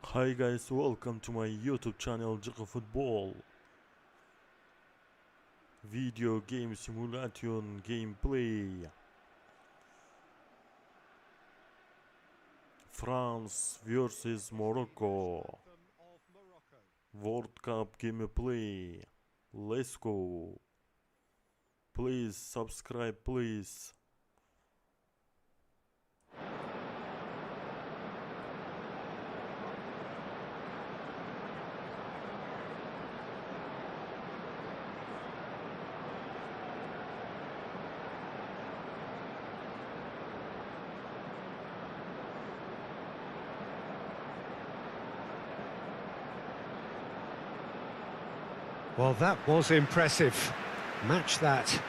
Hi guys, welcome to my YouTube channel eFootball. Video game simulation gameplay. France versus Morocco. World Cup gameplay. Let's go. Please subscribe, please. Well, that was impressive. Match that.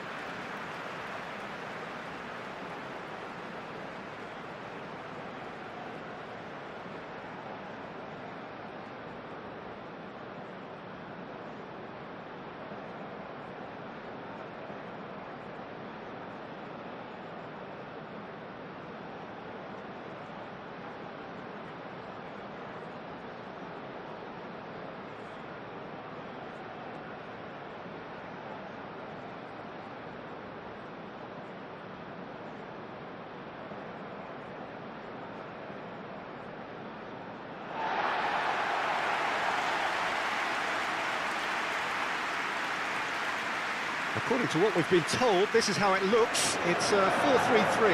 According to what we've been told, this is how it looks. It's 4-3-3.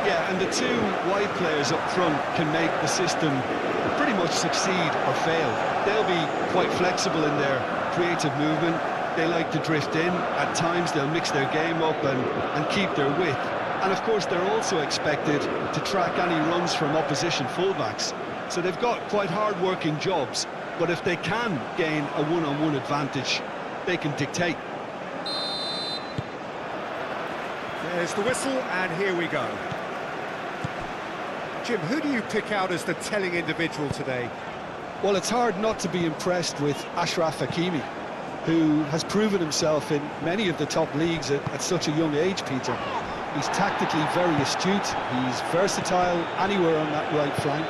Yeah, and the two wide players up front can make the system pretty much succeed or fail. They'll be quite flexible in their creative movement. They like to drift in. At times they'll mix their game up and keep their width. And of course they're also expected to track any runs from opposition fullbacks. So they've got quite hard-working jobs, but if they can gain a one-on-one advantage, they can dictate. There's the whistle, and here we go. Jim, who do you pick out as the telling individual today? Well, it's hard not to be impressed with Achraf Hakimi, who has proven himself in many of the top leagues at such a young age, Peter. He's tactically very astute, he's versatile anywhere on that right flank,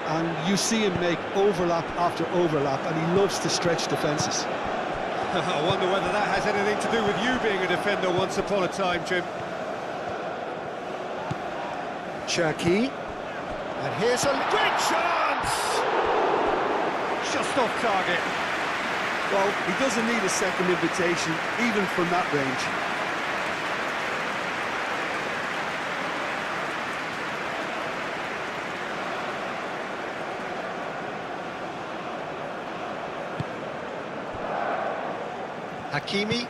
and you see him make overlap after overlap, and he loves to stretch defences. I wonder whether that has anything to do with you being a defender once upon a time, Jim. Cherki, and here's a great chance! Just off target. Well, he doesn't need a second invitation, even from that range. Hakimi.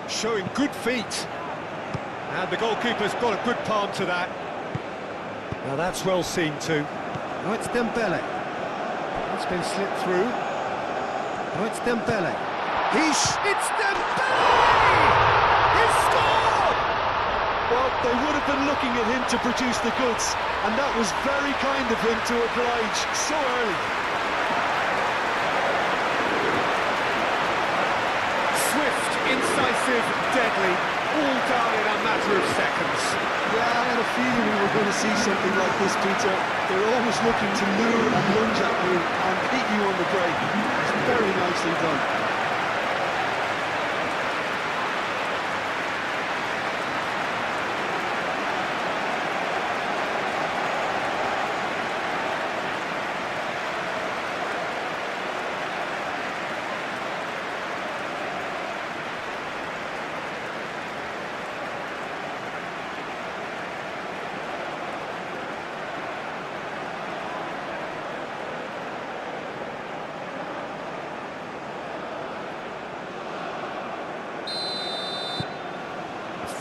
Showing good feet. And the goalkeeper's got a good palm to that. Now that's well seen too. Now it's Dembele. It's been slipped through. Now it's Dembele. It's Dembele! He's scored! Well, they would have been looking at him to produce the goods, and that was very kind of him to oblige so early. Swift, incisive, deadly, all done in a matter of seconds. Yeah, I had a feeling we were going to see something like this, Peter. They're always looking to lure and lunge at you and hit you on the break. It's very nicely done.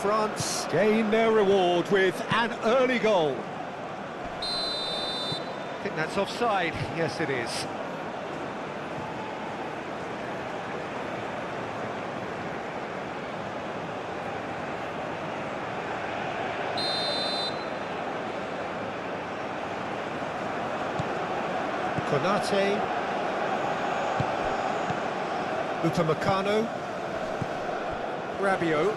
France gain their reward with an early goal. I think that's offside. Yes, it is. Konate. Upamecano. Rabiot.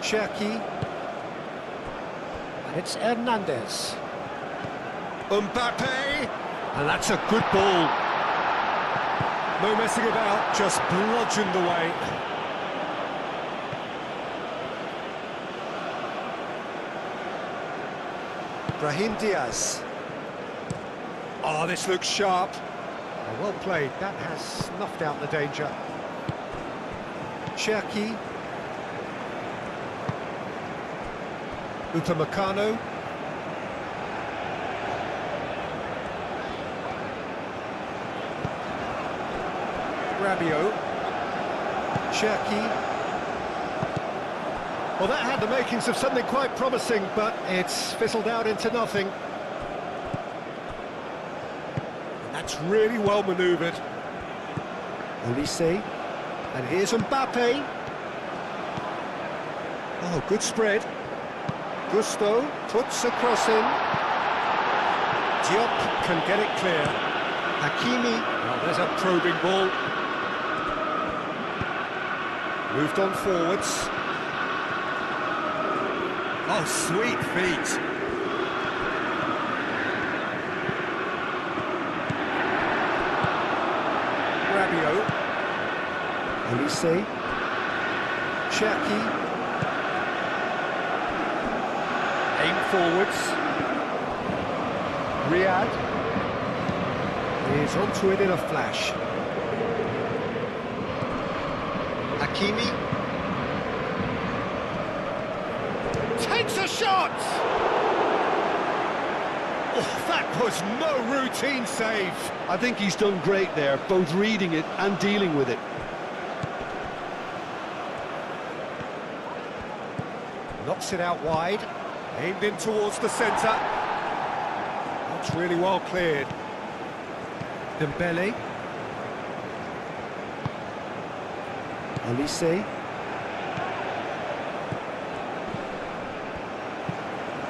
Cherki. And it's Hernandez. Mbappe. And that's a good ball. No messing about, just bludgeoned away. Brahim Diaz. Oh, this looks sharp. Oh, well played, that has snuffed out the danger. Cherki. Upamecano. Rabiot. Cherki. Well, that had the makings of something quite promising, but it's fizzled out into nothing. And that's really well manoeuvred. Olise. And here's Mbappe. Oh, good spread. Gusto puts a cross in. Diop can get it clear. Hakimi. Oh, there's a probing ball. Moved on forwards. Oh, sweet feet. Rabiot. Olise. Cherki. Aim forwards. Riyad. Is onto it in a flash. Hakimi. Takes a shot! Oh, that was no routine save. I think he's done great there, both reading it and dealing with it. Knocks it out wide. Aimed in towards the centre. That's really well cleared. Dembele. Olise.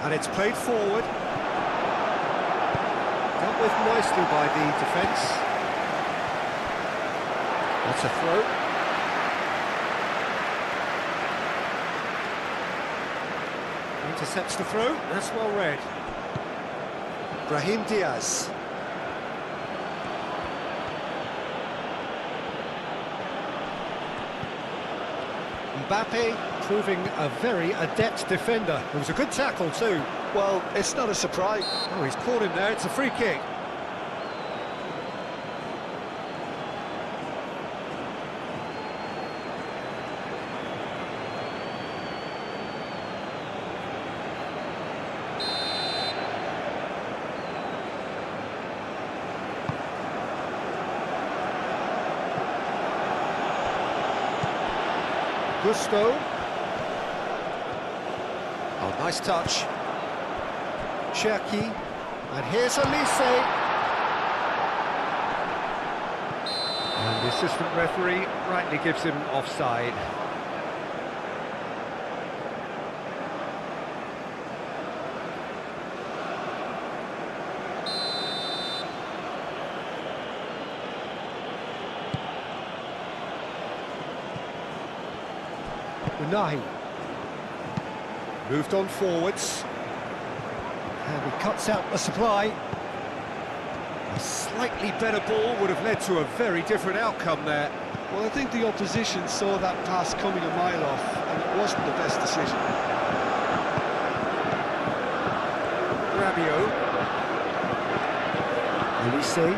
And it's played forward. Dealt with nicely by the defence. That's a throw. Intercepts the throw. That's well read. Brahim Diaz. Mbappe proving a very adept defender. It was a good tackle too. Well, it's not a surprise. Oh, he's caught him there, it's a free kick. Gusto. Oh, nice touch. Cherki. And here's Olise. And the assistant referee rightly gives him offside. Unahi. Moved on forwards. And he cuts out the supply. A slightly better ball would have led to a very different outcome there. Well, I think the opposition saw that pass coming a mile off, and it wasn't the best decision. Rabiot. Olise.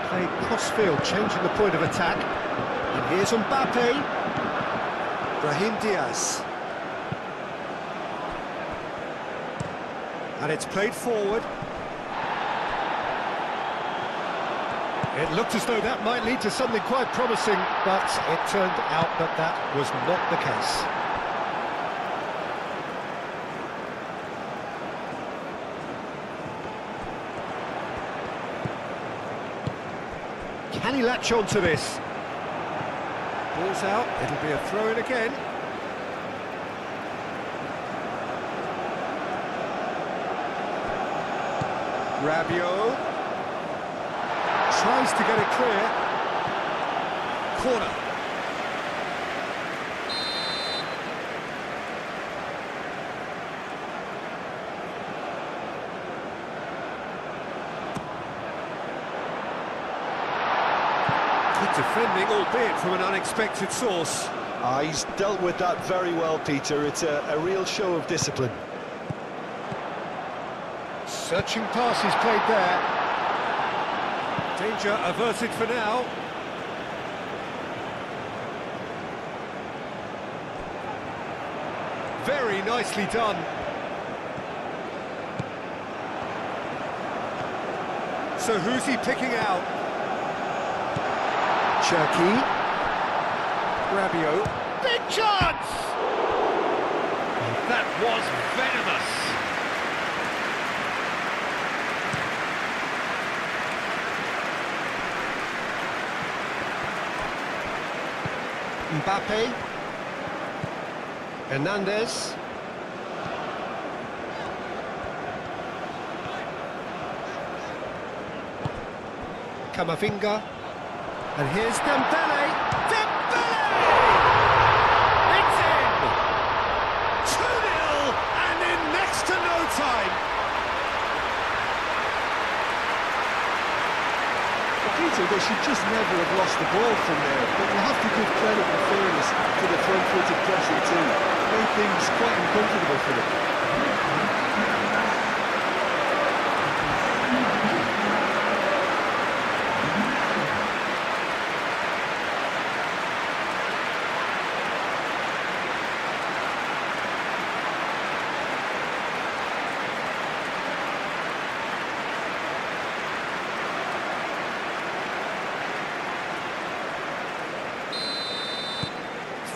Played cross-field, changing the point of attack. And here's Mbappe. Brahim Diaz. And it's played forward. It looked as though that might lead to something quite promising, but it turned out that that was not the case. Can he latch on to this? Ball's out, it'll be a throw-in again. Rabiot tries to get it clear. corner. Good defending, albeit from an unexpected source. He's dealt with that very well, Peter. It's a real show of discipline. Searching pass is played there. Danger averted for now. Very nicely done. So who's he picking out? Cherki. Rabiot. Big chance! That was venomous. Mbappe. Hernandez. Camavinga. And here's Dembele. Dembele! It's in! 2-0 and in next to no time. Peter, they should just never have lost the ball from there, but you have to give credit and fairness to the front-footed pressing team. Made things quite uncomfortable for them.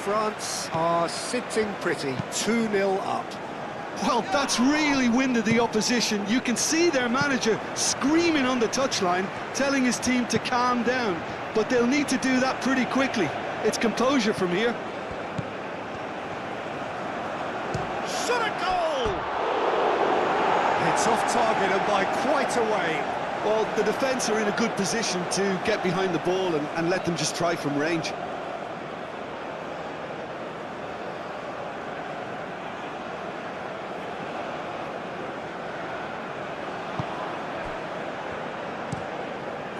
France are sitting pretty, 2-0 up. Well, that's really winded the opposition. You can see their manager screaming on the touchline, telling his team to calm down. But they'll need to do that pretty quickly. It's composure from here. Shot a goal! It's off target and by quite a way. Well, the defence are in a good position to get behind the ball and let them just try from range.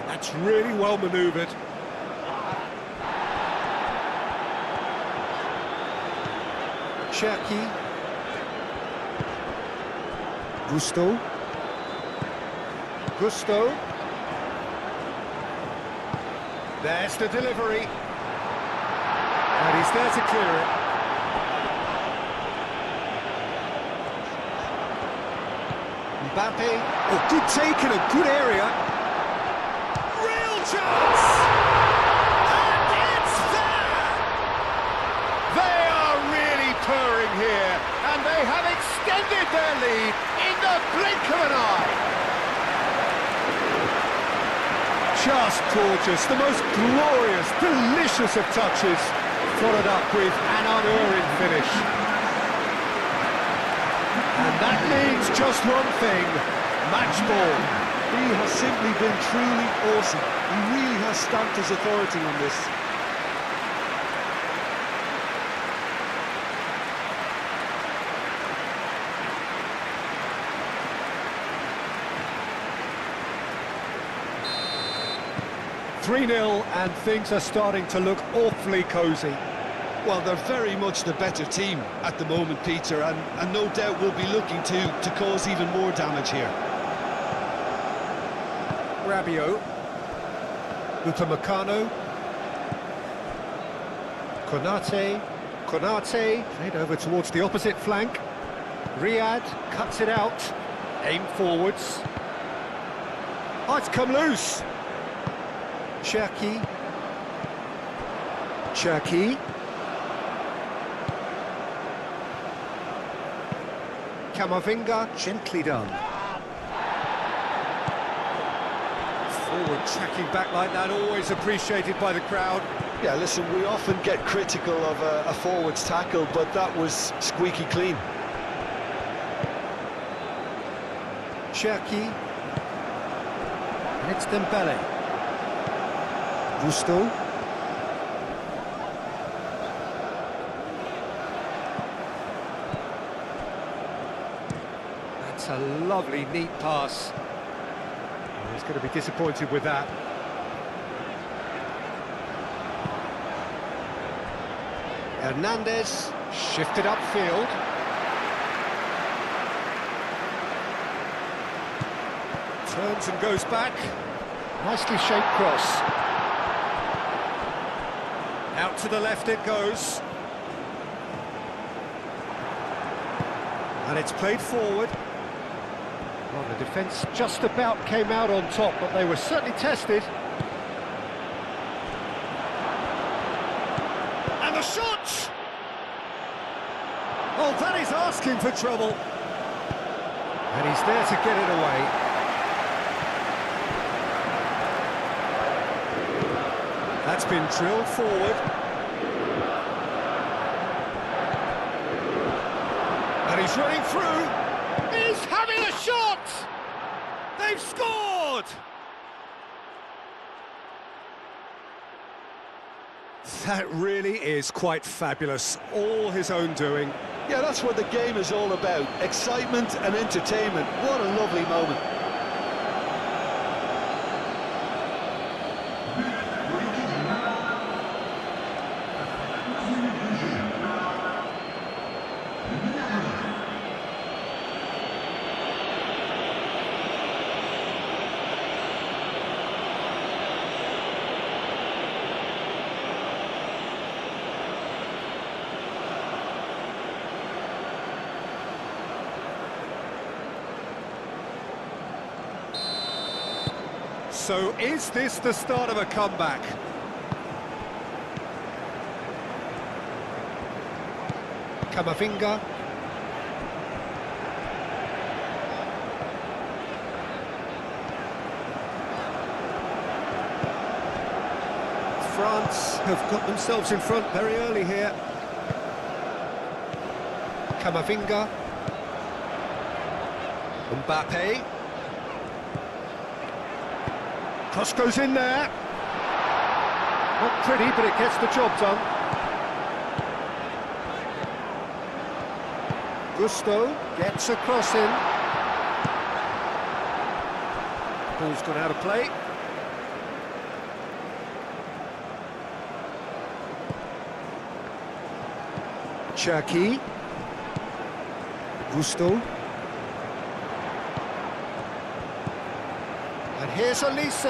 That's really well manoeuvred. Cherki. Gusto. There's the delivery. And he's there to clear it. Mbappe. Oh, good take in a good area. Chance! And it's there! They are really purring here, and they have extended their lead in the blink of an eye. Just gorgeous, the most glorious, delicious of touches, followed up with an unerring finish. And that means just one thing, match ball. He has simply been truly awesome. He really has stamped his authority on this. (3-0) and things are starting to look awfully cosy. Well, they're very much the better team at the moment, Peter, and no doubt will be looking to cause even more damage here. Rabiot, Upamecano, Konate, played over towards the opposite flank. Riyad cuts it out, aim forwards. Oh, it's come loose. Cherki. Camavinga, gently done. Forward tracking back like that, always appreciated by the crowd. Yeah, listen, we often get critical of a forward's tackle, but that was squeaky clean. Cherki. And it's Dembele. Gusto. That's a lovely, neat pass. He's going to be disappointed with that. Hernandez shifted upfield. Turns and goes back. Nicely shaped cross. Out to the left it goes. And it's played forward. Well, the defence just about came out on top, but they were certainly tested. And the shot! Oh, that is asking for trouble. And he's there to get it away. That's been drilled forward. And he's running through. He's having a shot! They've scored! That really is quite fabulous. All his own doing. Yeah, that's what the game is all about. Excitement and entertainment. What a lovely moment. So is this the start of a comeback? Camavinga. France have got themselves in front very early here. Camavinga. Mbappe. Cross goes in there. Not pretty, but it gets the job done. Gusto gets a cross in. Ball's gone out of play. Cherki. Gusto. And here's Elise.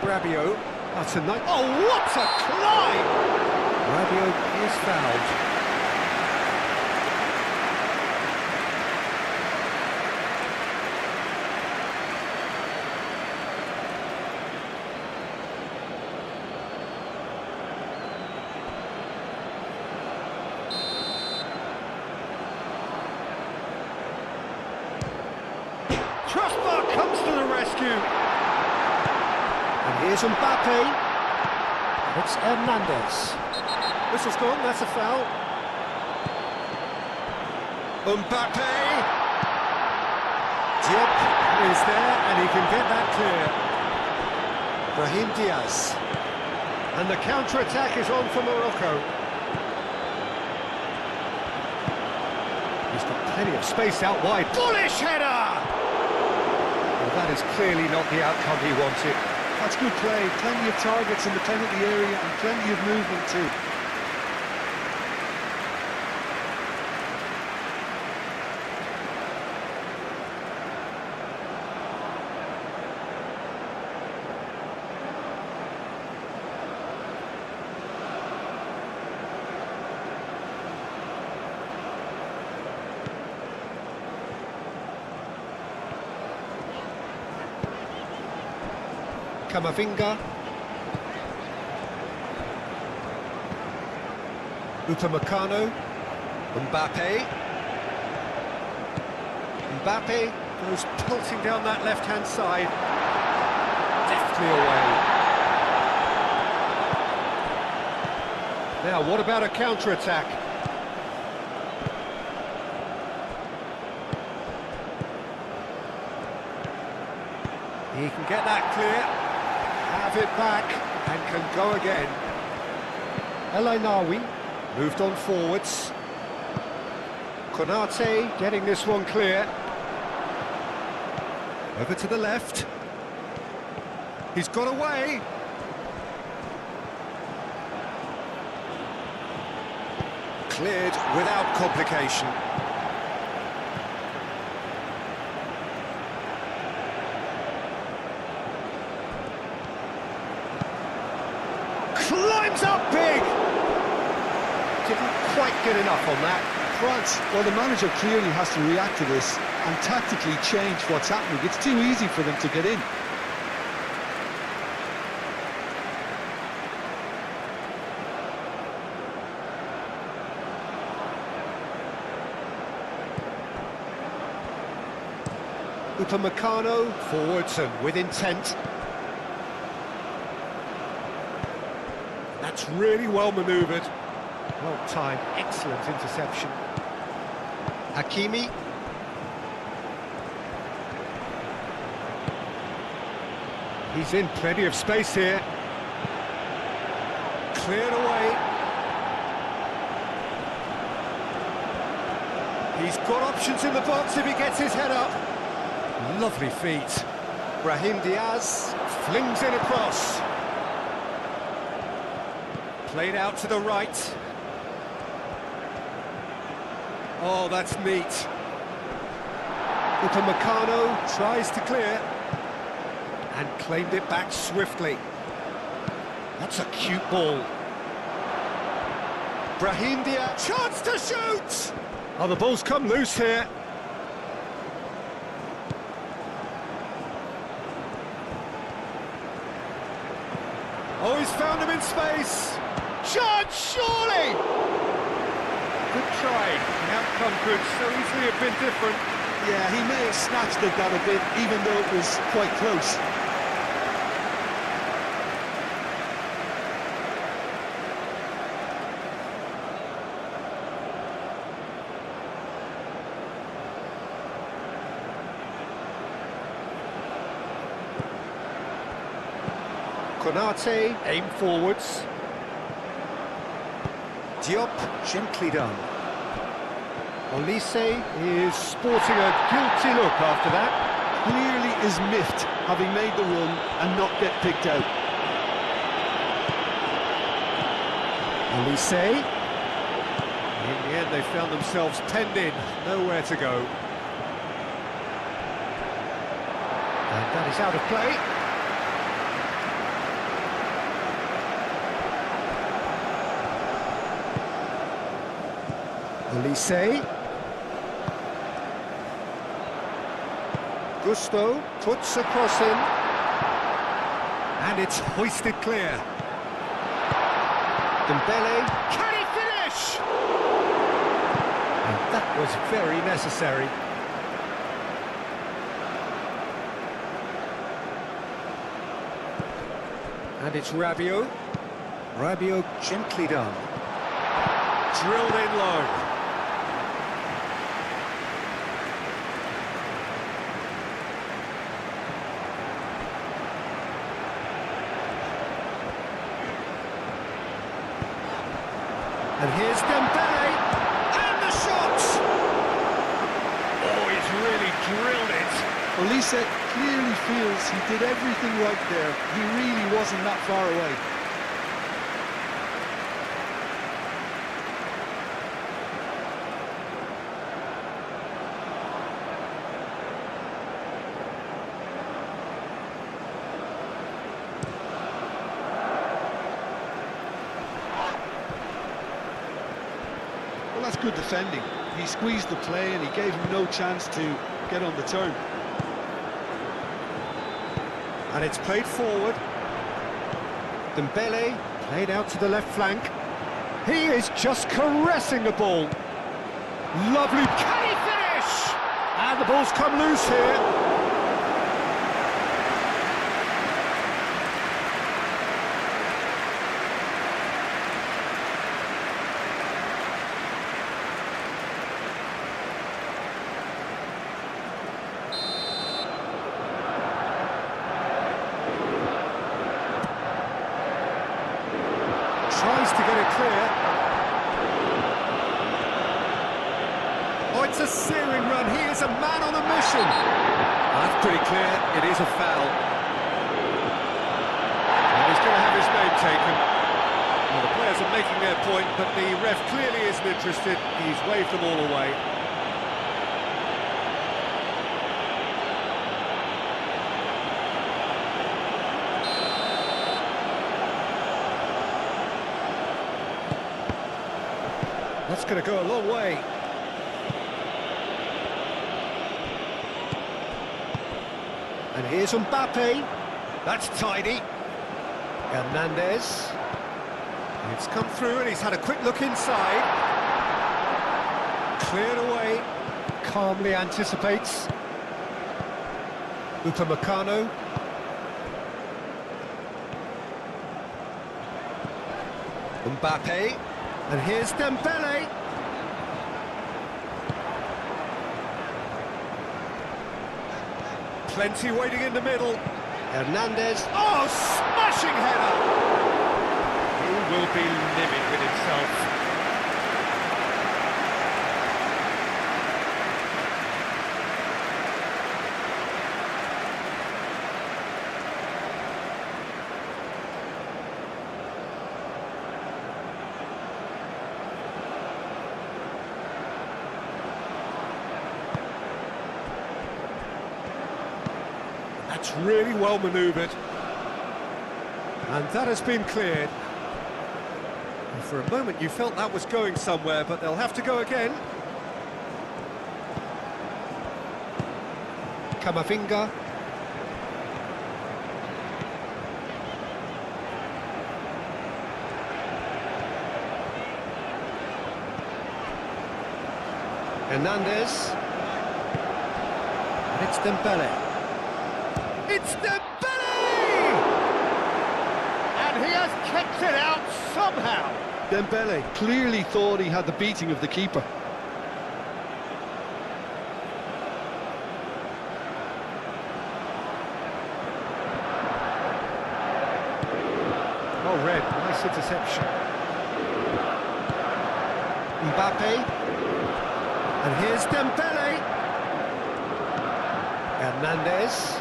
Rabiot. That's a nice... Oh, what a climb! Rabiot is fouled. Crossbar comes to the rescue. And here's Mbappe. And it's Hernandez. Whistle's gone, that's a foul. Mbappe. Diop is there, and he can get that clear. Brahim Diaz. And the counter-attack is on for Morocco. He's got plenty of space out wide. Bullish header! Well, that is clearly not the outcome he wanted. That's good play. Plenty of targets in the penalty area and plenty of movement too. Camavinga. Upamecano. Mbappe. Mbappe goes pelting down that left-hand side. Deftly away. Now, what about a counter-attack? He can get that clear. Have it back and can go again. El Ainaoui moved on forwards. Konate getting this one clear. Over to the left. He's got away. Cleared without complication. Climbs up big! Didn't quite get enough on that. France, well, the manager clearly has to react to this and tactically change what's happening. It's too easy for them to get in. Upamecano forwards and with intent. That's really well manoeuvred. Well timed, excellent interception. Hakimi. He's in plenty of space here. Cleared away. He's got options in the box if he gets his head up. Lovely feet. Brahim Diaz flings it across. Played out to the right. Oh, that's neat. Upamecano tries to clear and claimed it back swiftly. That's a cute ball. Brahim Diaz, chance to shoot! Oh, the ball's come loose here. Oh, he's found him in space. Chance, surely! Good try. The outcome could so easily have been different. Yeah, he may have snatched at that a bit, even though it was quite close. Konate, aim forwards. Diop, gently done. Olise is sporting a guilty look after that. Clearly is miffed, having made the run and not get picked out. Olise. In the end, they found themselves penned in, nowhere to go. And that is out of play. Olise. Gusto puts a cross in. And it's hoisted clear. Dembele. Can he finish? And that was very necessary. And it's Rabiot. Rabiot gently done. Drilled in low. And here's Dembele, and the shot! Oh, he's really drilled it. Olise clearly feels he did everything right there. He really wasn't that far away. Well, that's good defending. He squeezed the play and he gave him no chance to get on the turn. And it's played forward. Dembele played out to the left flank. He is just caressing the ball. Lovely. Can he finish? And the ball's come loose here. Tries to get it clear. That's a searing run. He is a man on a mission. That's pretty clear. It is a foul. And he's going to have his name taken. Well, the players are making their point, but the ref clearly isn't interested. He's waved them all away. That's going to go a long way. And here's Mbappe. That's tidy. Hernandez. It's come through and he's had a quick look inside. Cleared away. Calmly anticipates. Upamecano. Mbappe. And here's Dembele. Plenty waiting in the middle. Hernandez. Oh, smashing header! He will be livid with himself. That's really well manoeuvred. And that has been cleared. And for a moment you felt that was going somewhere, but they'll have to go again. Camavinga. Hernandez. And it's Dembele. It's Dembele! And he has kept it out somehow. Dembele clearly thought he had the beating of the keeper. Oh, red, nice interception. Mbappe. And here's Dembele. Hernandez.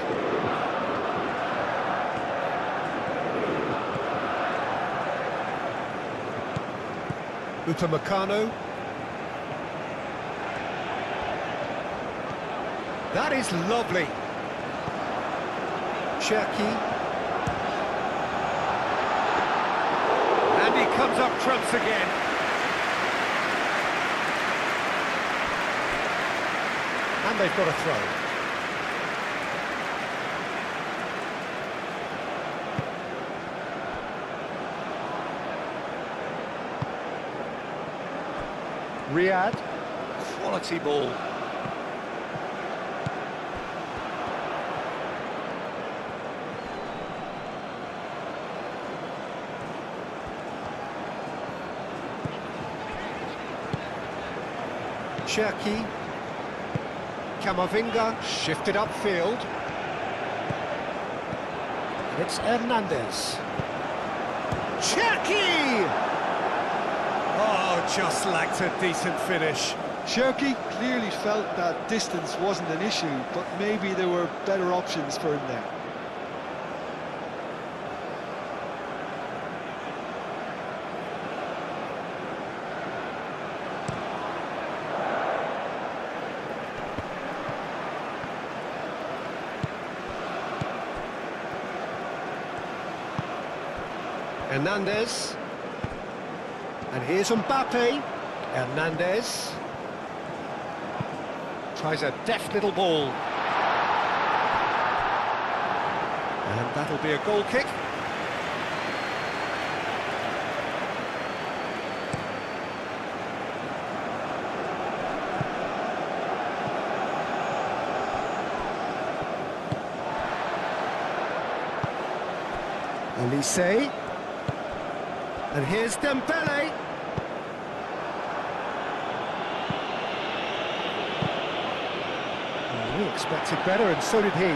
Upamecano. That is lovely. Cherki. And he comes up trumps again. And they've got a throw. Riyad. Quality ball. Cherki. Camavinga shifted upfield. It's Hernandez. Cherki! Oh, just lacked a decent finish. Cherki clearly felt that distance wasn't an issue, but maybe there were better options for him there. Hernandez. And here's Mbappe. Hernandez. Tries a deft little ball. And that'll be a goal kick. Elise. And here's Dembele. We expected better, and so did he.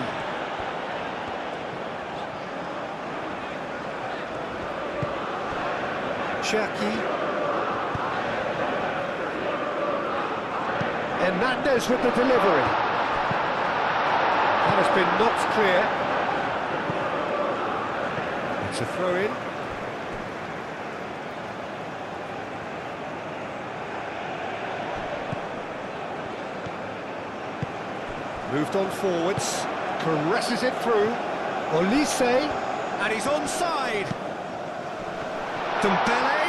Cherki. Hernandez with the delivery. That has been knocked clear. It's a throw-in. Moved on forwards, caresses it through. Olise, and he's onside. Dembele.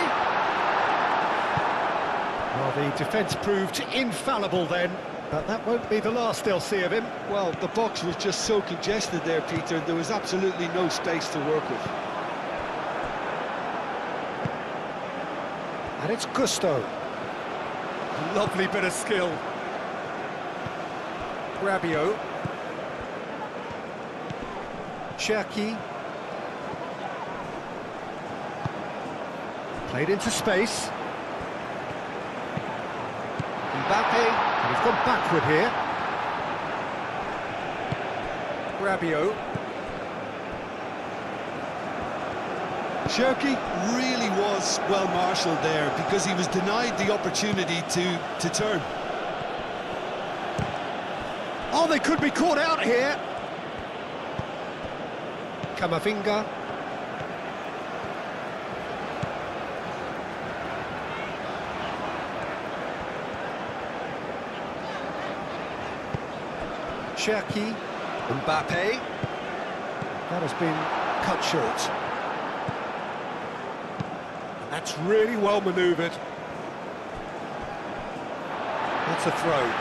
Well, the defence proved infallible then, but that won't be the last they'll see of him. Well, the box was just so congested there, Peter. There was absolutely no space to work with. And it's Gusto. Lovely bit of skill. Rabiot. Cherki. Played into space. Mbappe, and he's gone backward here. Rabiot. Cherki really was well marshalled there because he was denied the opportunity to turn. Oh, they could be caught out here. Camavinga. Cherki. Mbappe. That has been cut short. And that's really well manoeuvred. That's a throw.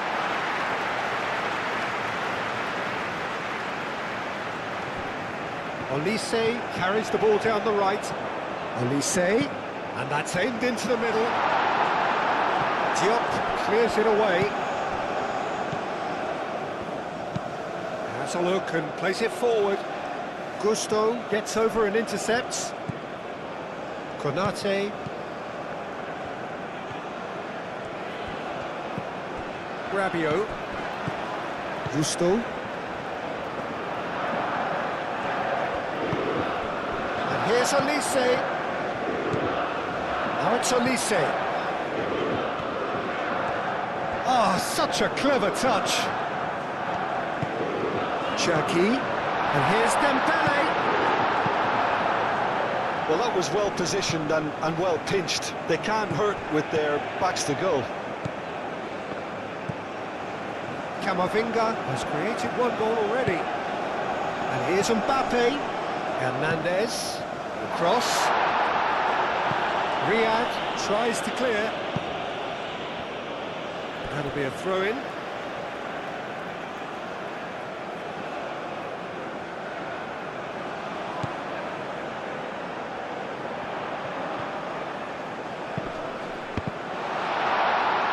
Olise carries the ball down the right. Olise, and that's aimed into the middle. Diop clears it away. Has a look and plays it forward. Gusto gets over and intercepts. Konate. Rabiot. Gusto. Here's Olise. Now it's Olise. Oh, such a clever touch. Cherki. And here's Dembele. Well, that was well positioned and well pinched. They can't hurt with their backs to goal. Camavinga has created one goal already. And here's Mbappe. Hernandez. Cross. Riyad tries to clear. That'll be a throw-in.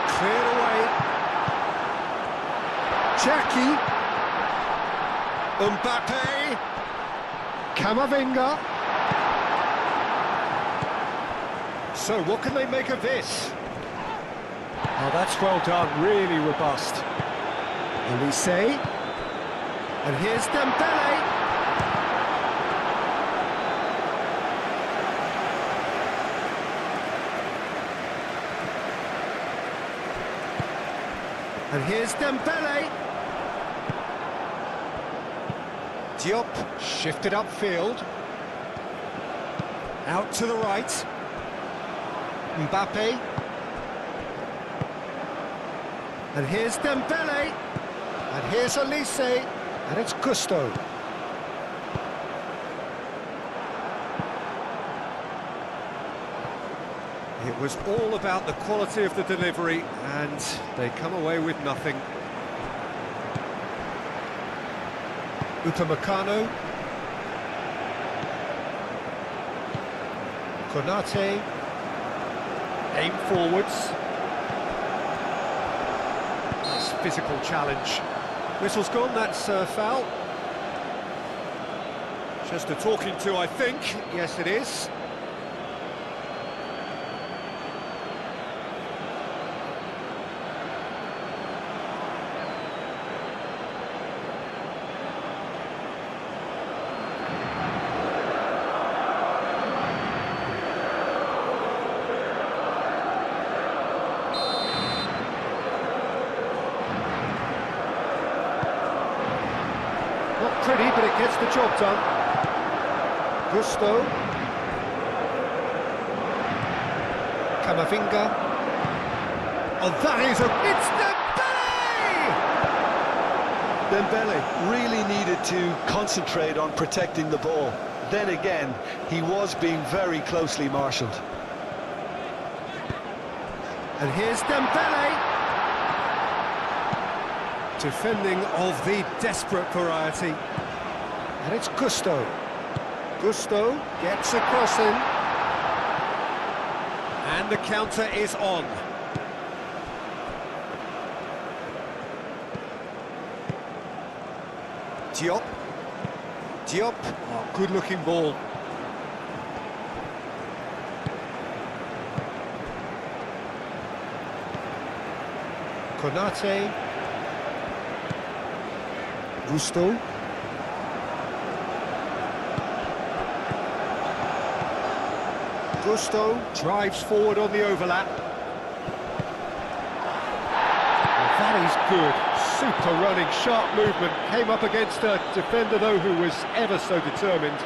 Cleared away. Cherki. Mbappe. Camavinga. So, what can they make of this? Oh, that's well done, really robust. Olise. And here's Dembele. And here's Dembele. Diop shifted upfield. Out to the right. Mbappe. And here's Dembele. And here's Olise. And it's Gusto. It was all about the quality of the delivery, and they come away with nothing. Upamecano. Konate. Aim forwards. Nice physical challenge. Whistle's gone, that's a foul. Just a talking to, I think. Yes, it is. pretty, but it gets the job done. Gusto. Camavinga. Oh, that is a... It's Dembele! Dembele really needed to concentrate on protecting the ball. Then again, he was being very closely marshalled. And here's Dembele! Defending of the desperate variety. And it's Gusto. Gusto gets a cross in. And the counter is on. Diop. Diop. Oh, good-looking ball. Konate. Gusto. Gusto drives forward on the overlap. Well, that is good. Super running, sharp movement. Came up against a defender, though, who was ever so determined.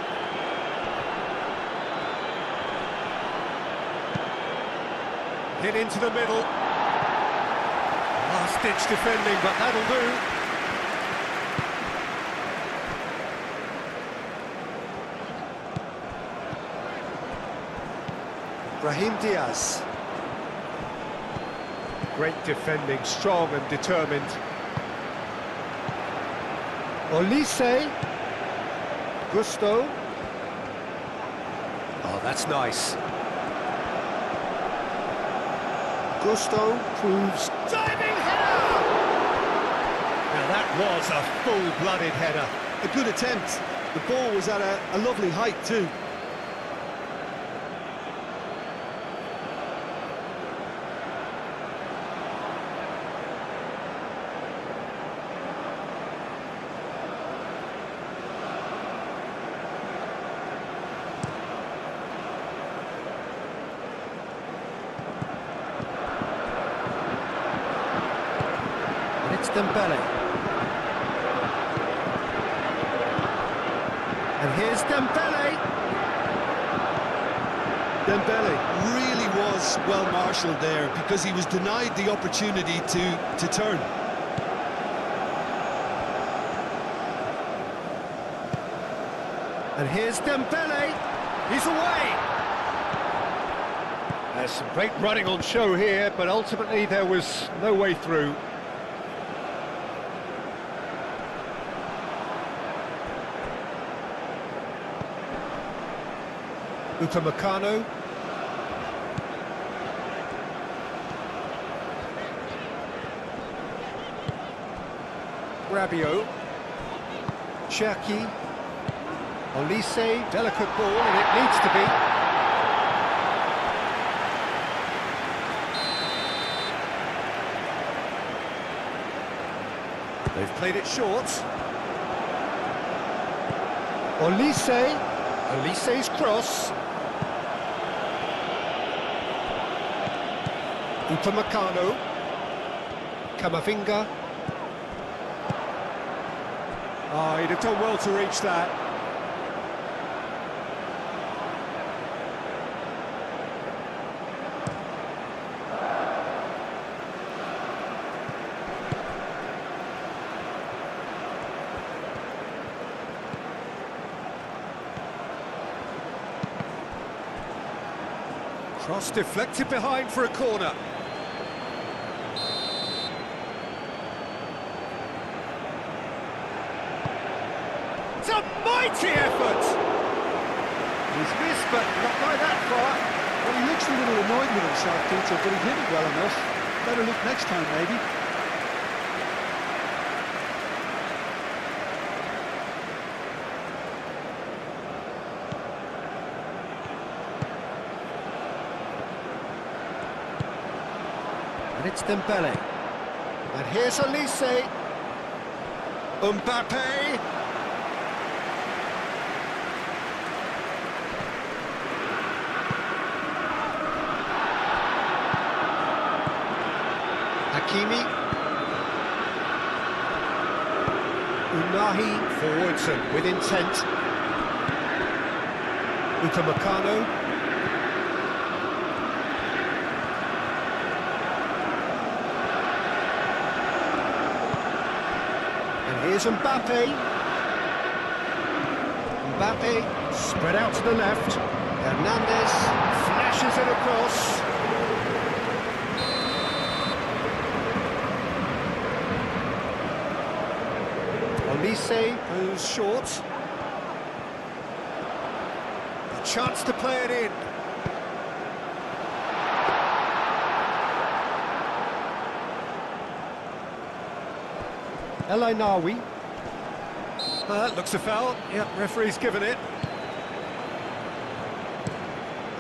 Hit into the middle. Last-ditch defending, but that'll do. Brahim Diaz. Great defending, strong and determined. Olise. Gusto. Oh, that's nice. Gusto proves... Diving header! Now that was a full-blooded header. A good attempt. The ball was at a lovely height too. Dembele. And here's Dembele. Dembele really was well marshalled there because he was denied the opportunity to turn. And here's Dembele. He's away. There's some great running on show here, but ultimately there was no way through. Upamecano. Rabiot. Cherki. Olise, delicate ball, and it needs to be. They've played it short. Olise. Olise's cross. Upamecano. Camavinga. Oh, he'd have done well to reach that. Cross deflected behind for a corner. It's a mighty effort! He's missed, but not by that far. Well, he looks a little annoyed with himself, Peter, but he hit it well enough. Better look next time, maybe. And it's Dembele. And here's Olise. Mbappe. Hakimi. Unahi Forwards and with intent. Upamecano. And here's Mbappe. Mbappe spread out to the left. Hernandez flashes it across. Olise goes short. A chance to play it in. El Ainawi. That looks a foul. Yep, referee's given it.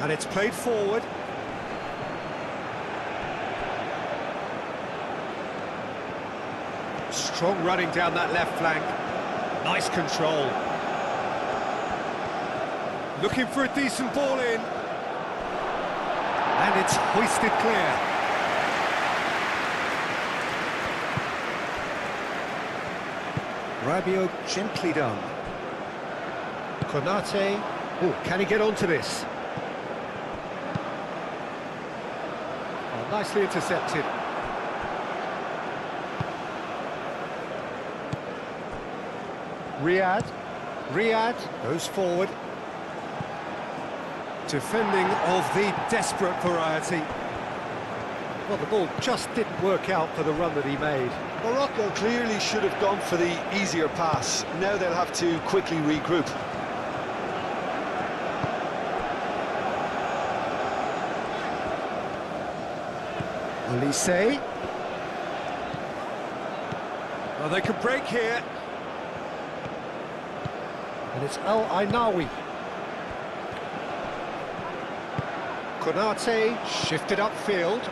And it's played forward. Strong running down that left flank. Nice control. Looking for a decent ball in. And it's hoisted clear. Rabiot gently done. Konate. Oh, can he get onto this? Oh, nicely intercepted. Riyad goes forward. Defending of the desperate variety. Well, the ball just didn't work out for the run that he made. Morocco clearly should have gone for the easier pass. Now they'll have to quickly regroup. Olise. Well, they could break here. And it's El Ainawi. Konate shifted upfield.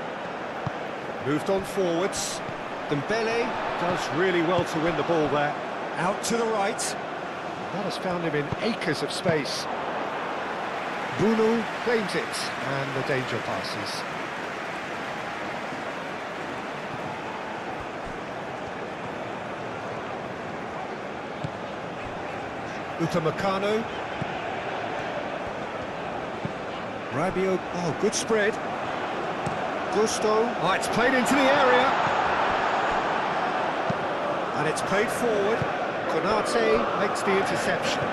Moved on forwards. Dembele does really well to win the ball there. Out to the right. That has found him in acres of space. Bruno claims it, and the danger passes. Upamecano. Rabiot, oh, good spread. Gusto, oh, it's played into the area. And it's played forward. Konate makes the interception.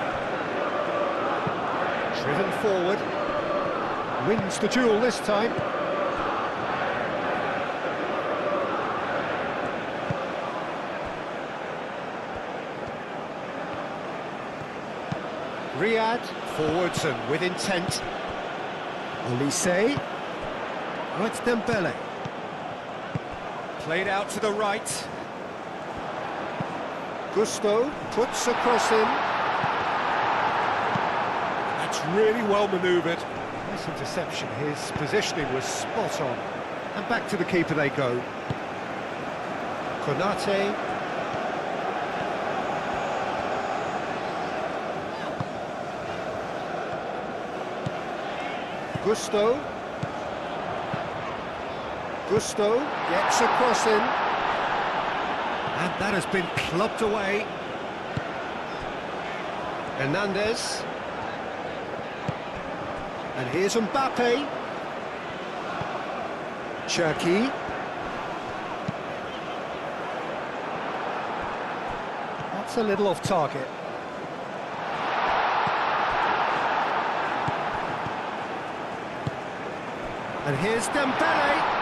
Driven forward. Wins the duel this time. Riyad, forwards and with intent. Olise. Oh, it's Dembele. Played out to the right. Gusto puts a cross in. That's really well manoeuvred. Nice interception. His positioning was spot on. And back to the keeper they go. Konate. Gusto gets a cross in. And that has been clubbed away. Hernandez. And here's Mbappe. Cherki. That's a little off target. And here's Dembele.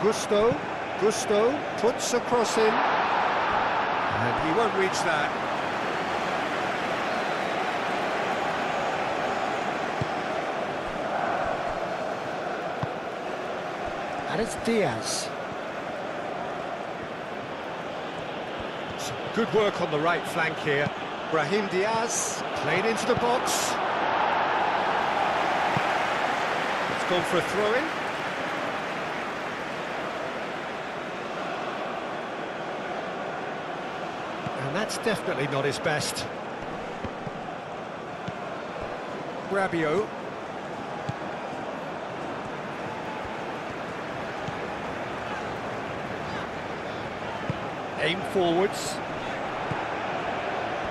Gusto puts a cross in. And he won't reach that. And it's Diaz. Some good work on the right flank here. Brahim Diaz played into the box. It's gone for a throw-in. And that's definitely not his best. Rabiot. Aim forwards.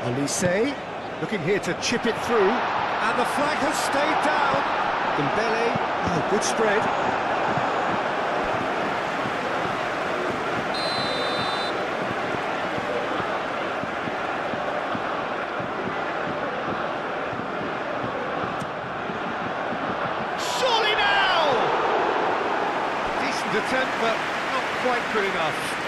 Olise, looking here to chip it through, and the flag has stayed down. Dembele, oh, good spread. Surely now! Decent attempt, but not quite good enough.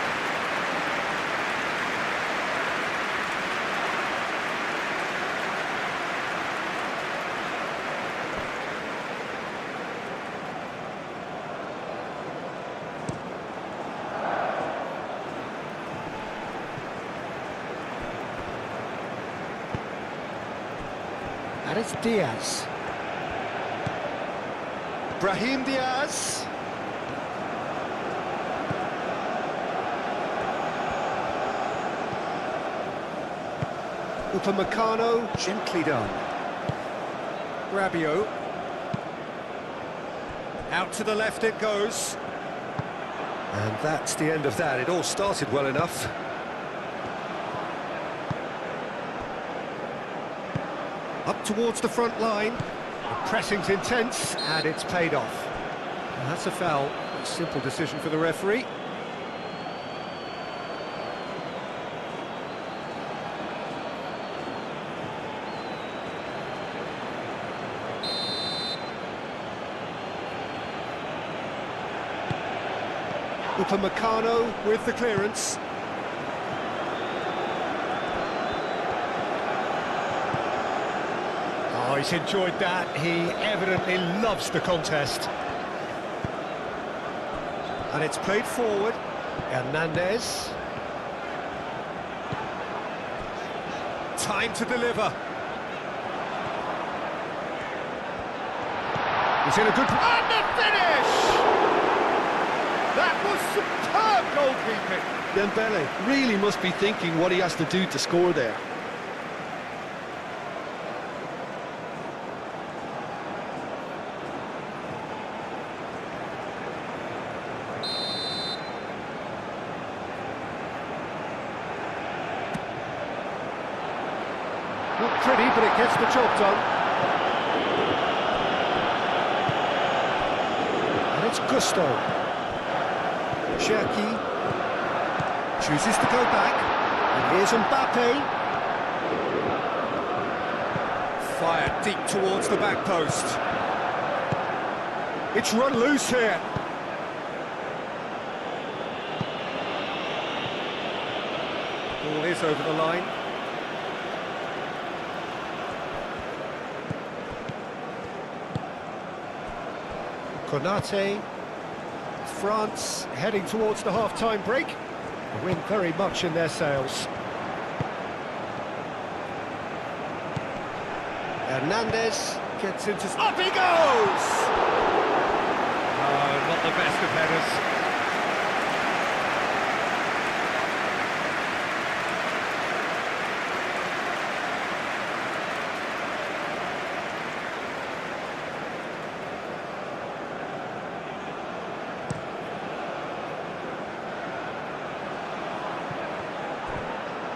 And it's Diaz. Brahim Diaz. Upamecano, gently done. Rabiot. Out to the left it goes. And that's the end of that. It all started well enough. Up towards the front line. The pressing's intense, and it's paid off. And that's a foul. A simple decision for the referee. Upamecano with the clearance. Oh, he's enjoyed that. He evidently loves the contest. And it's played forward. Hernandez. Time to deliver. He's in a good... And the finish! That was superb goalkeeping. Dembele really must be thinking what he has to do to score there. Not pretty, but it gets the job done. And it's Gusto. Cherki chooses to go back. And here's Mbappe. Fired deep towards the back post. It's run loose here. Ball is over the line. Konate, France heading towards the half-time break. The wind very much in their sails. Hernandez gets into... Up he goes! Oh, not the best of headers.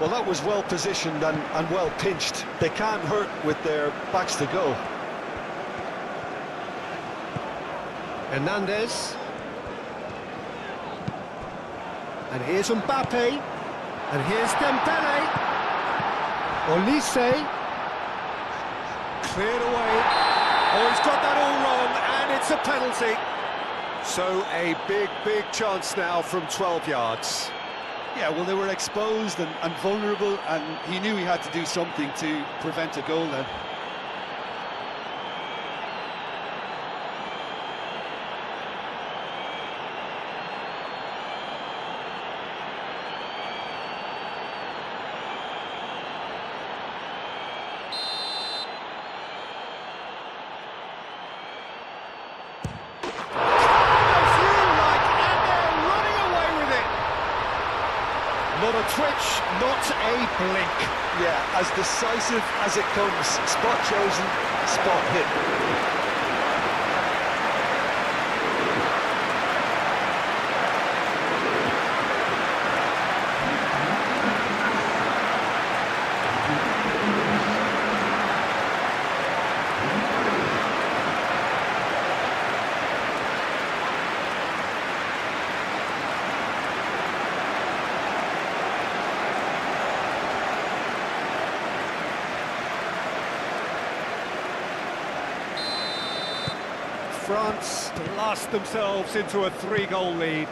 Well, that was well positioned and well pinched. They can't hurt with their backs to goal. Hernandez. And here's Mbappe. And here's Dembele. Olise. Cleared away. Oh, he's got that all wrong, and it's a penalty. So a big chance now from 12 yards. Yeah, well, they were exposed and vulnerable, and he knew he had to do something to prevent a goal then. Not a twitch, not a blink. Yeah, as decisive as it comes. Spot chosen, spot hit. France blast themselves into a 3-goal lead.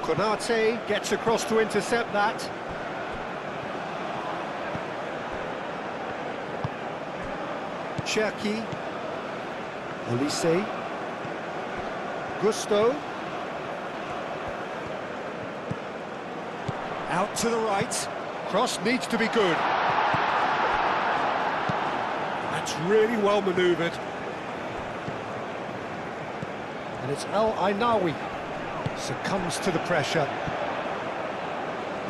Konate gets across to intercept that. Cherki, Olise, Gusto, out to the right, cross needs to be good. That's really well manoeuvred. And it's El Ainawi, succumbs to the pressure.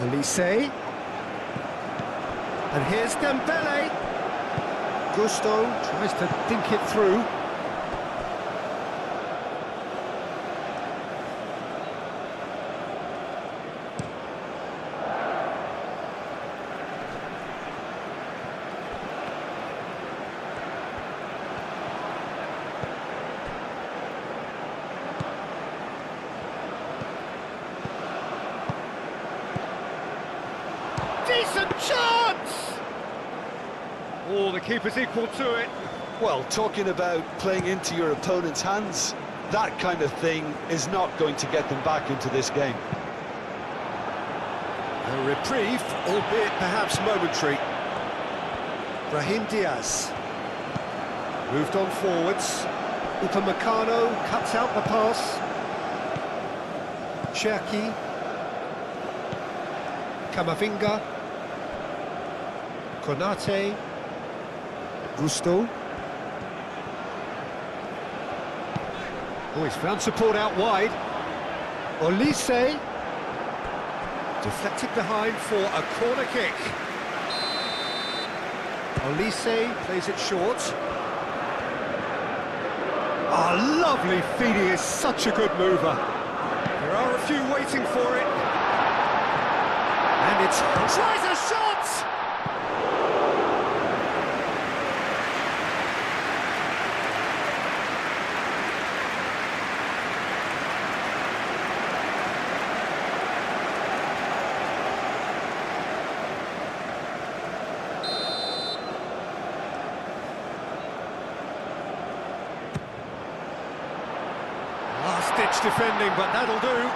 Olise, and here's Dembele. Gusto tries to think it through. Decent chance! Oh, the keeper's equal to it. Well, talking about playing into your opponent's hands, that kind of thing is not going to get them back into this game. A reprieve, albeit perhaps momentary. Brahim Diaz. Moved on forwards. Upamecano cuts out the pass. Cherki. Camavinga. Konate. Gusto. Oh, he's found support out wide. Olise. Deflected behind for a corner kick. Olise plays it short. Oh, lovely feed, he is such a good mover. There are a few waiting for it. And it's... tries a shot! Last-ditch defending, but that'll do.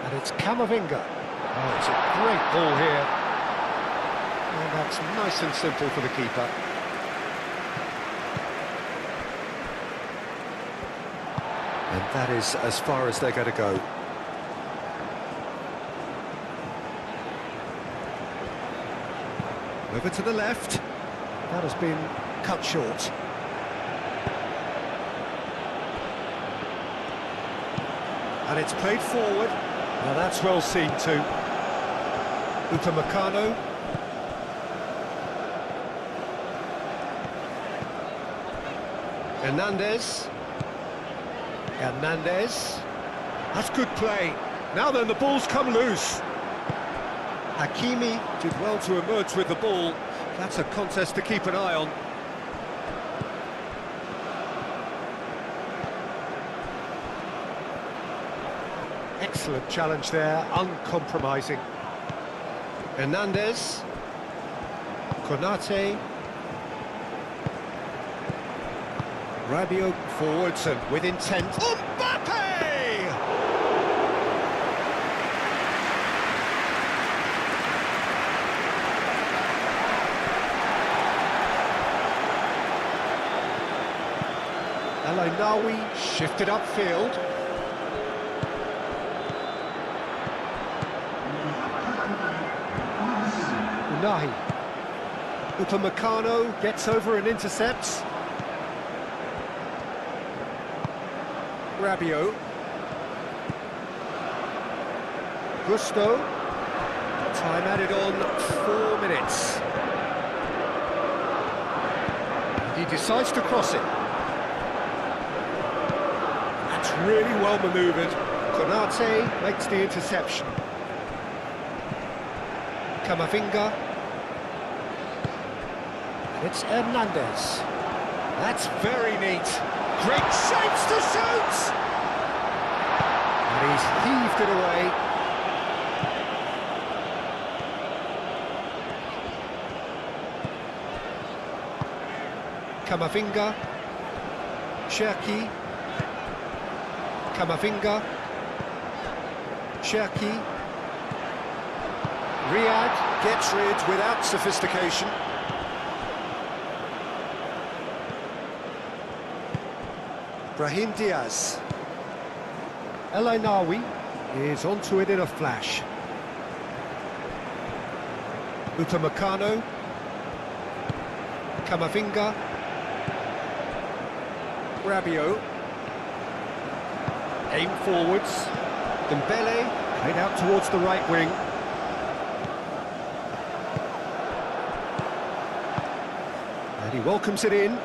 And it's Camavinga. Oh, it's a great ball here. And that's nice and simple for the keeper. And that is as far as they're going to go. Over to the left. That has been cut short. And it's played forward. Now that's well seen too. Upamecano. Hernandez. That's good play. Now then, the ball's come loose. Hakimi did well to emerge with the ball. That's a contest to keep an eye on. Excellent challenge there, uncompromising. Hernandez. Konate. Rabiot forwards and with intent. Mbappe! El Ainawi shifted upfield. Unahi. Upamecano gets over and intercepts. Rabiot. Gusto. Time added on 4 minutes. He decides to cross it. That's really well manoeuvred. Konate makes the interception. Camavinga. It's Hernandez. That's very neat. Great shapes to shoot! And he's heaved it away. Camavinga. Cherki. Camavinga. Cherki. Riyad gets rid without sophistication. Brahim Diaz. El Ainawi is onto it in a flash. Upamecano. Camavinga. Rabiot. Aim forwards. Dembele played out towards the right wing. And he welcomes it in.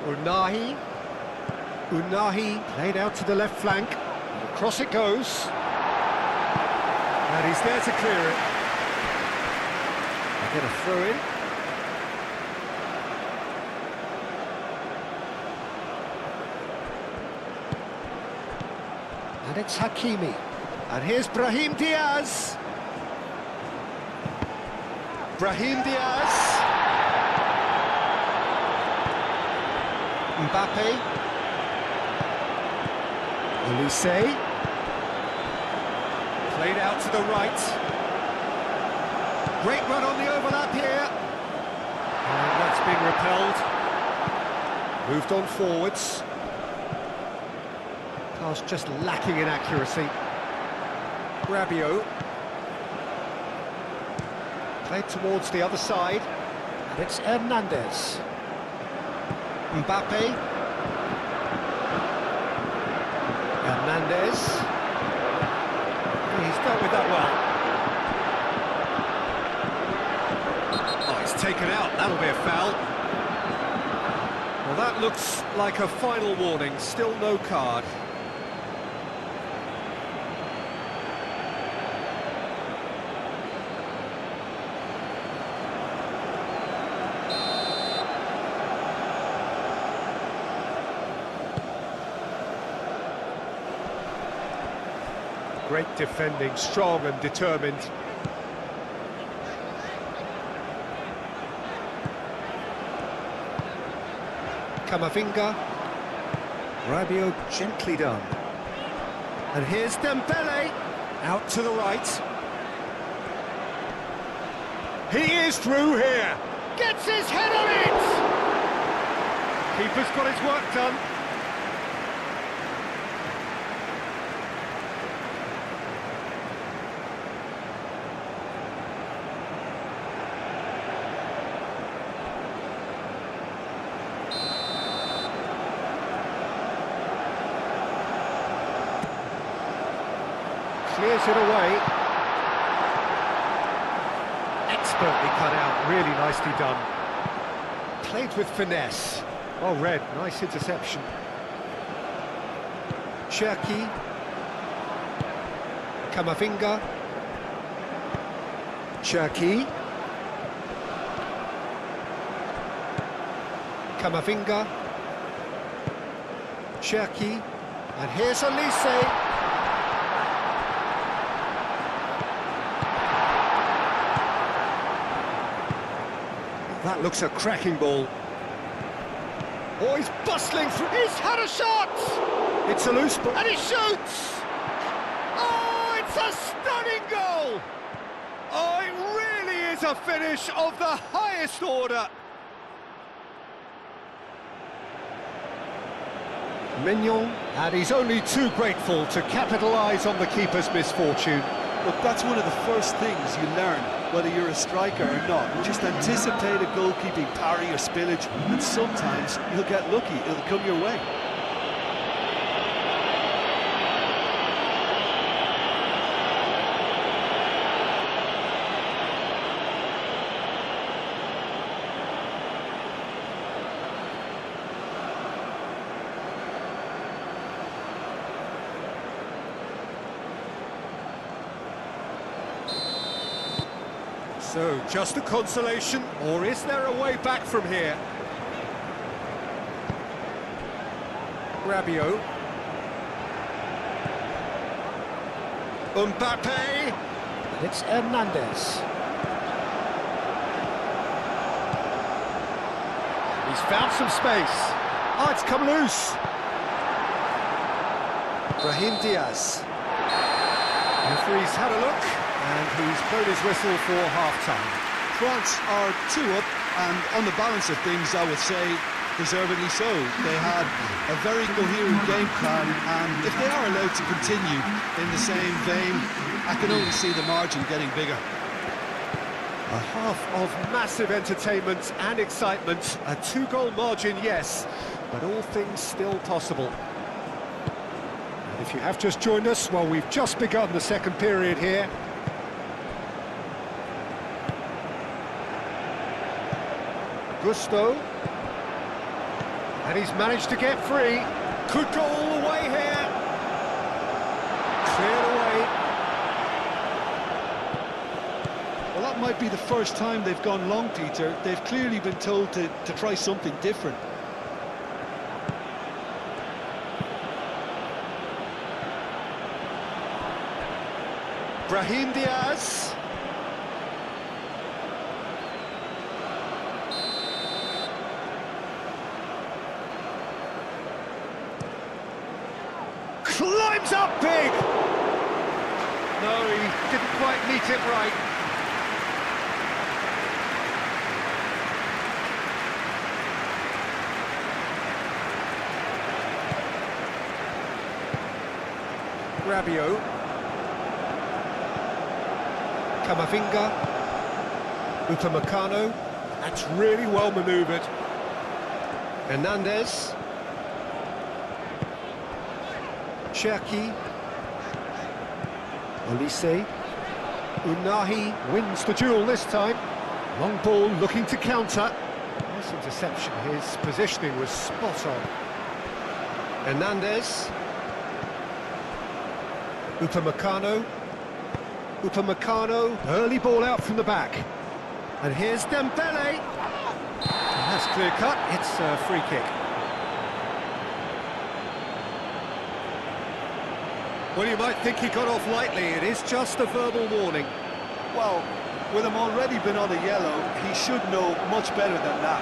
Unahi. Unahi played out to the left flank. Across it goes. And he's there to clear it. They get a throw in. And it's Hakimi. And here's Brahim Diaz. Brahim Diaz. Mbappe. Olise. Played out to the right. Great run on the overlap here. And that's being repelled. Moved on forwards. Pass just lacking in accuracy. Rabiot. Played towards the other side. And it's Hernandez. Mbappe. Hernandez. He's dealt with that well. Oh, he's taken out. That'll be a foul. Well, that looks like a final warning. Still no card. Great defending, strong and determined. Camavinga. Rabiot gently done. And here's Dembele. Out to the right. He is through here. Gets his head on it! Keeper's got his work done. Clears it away. Expertly cut out, really nicely done. Played with finesse. Well read, nice interception. Cherki. Camavinga. Cherki. Camavinga. Cherki. And here's Olise. That looks a cracking ball. Oh, he's bustling through. He's had a shot! It's a loose ball. And he shoots! Oh, it's a stunning goal! Oh, it really is a finish of the highest order. Mignon, and he's only too grateful to capitalise on the keeper's misfortune. Look, that's one of the first things you learn, whether you're a striker or not. Just anticipate a goalkeeping parry or spillage, and sometimes you'll get lucky, it'll come your way. So, just a consolation, or is there a way back from here? Rabiot. Mbappe. It's Hernandez. He's found some space. Oh, it's come loose. Brahim Diaz. Referee's had a look, and he's blown his whistle for half-time. France are 2 up, and on the balance of things, I would say, deservedly so. They had a very coherent game plan, and if they are allowed to continue in the same vein, I can only see the margin getting bigger. A half of massive entertainment and excitement. A 2-goal margin, yes, but all things still possible. And if you have just joined us, well, we've just begun the second period here. Gusto. And he's managed to get free. Could go all the way here. Cleared away. Well, that might be the first time they've gone long, Peter. They've clearly been told to try something different. Brahim Diaz. Climbs up big! No, he didn't quite meet it right. Rabiot. Camavinga. Upamecano. That's really well manoeuvred. Hernandez. Cherki. Olise. Unahi wins the duel this time. Long ball looking to counter. Nice interception. His positioning was spot on. Hernandez. Upamecano. Upamecano. Early ball out from the back. And here's Dembele. And that's clear cut. It's a free kick. Well, you might think he got off lightly. It is just a verbal warning. Well, with him already been on a yellow, he should know much better than that.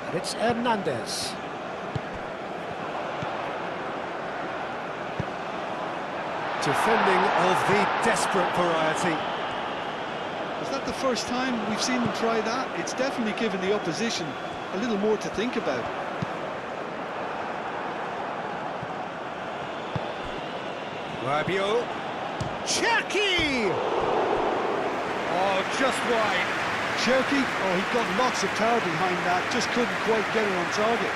And it's Hernandez. Defending of the desperate variety. Is that the first time we've seen them try that? It's definitely given the opposition a little more to think about. Rabiot. Cherki! Oh, just wide. Cherki, oh, he got lots of power behind that, just couldn't quite get it on target.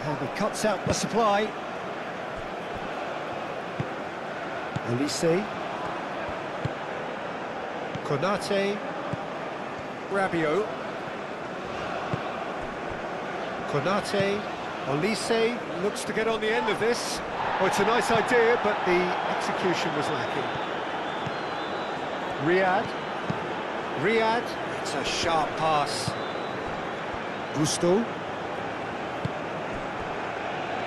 And he cuts out the supply. Olise. Konate. Rabiot. Konate. Olise looks to get on the end of this. Oh, it's a nice idea, but the execution was lacking. Riyad. It's a sharp pass. Gusto.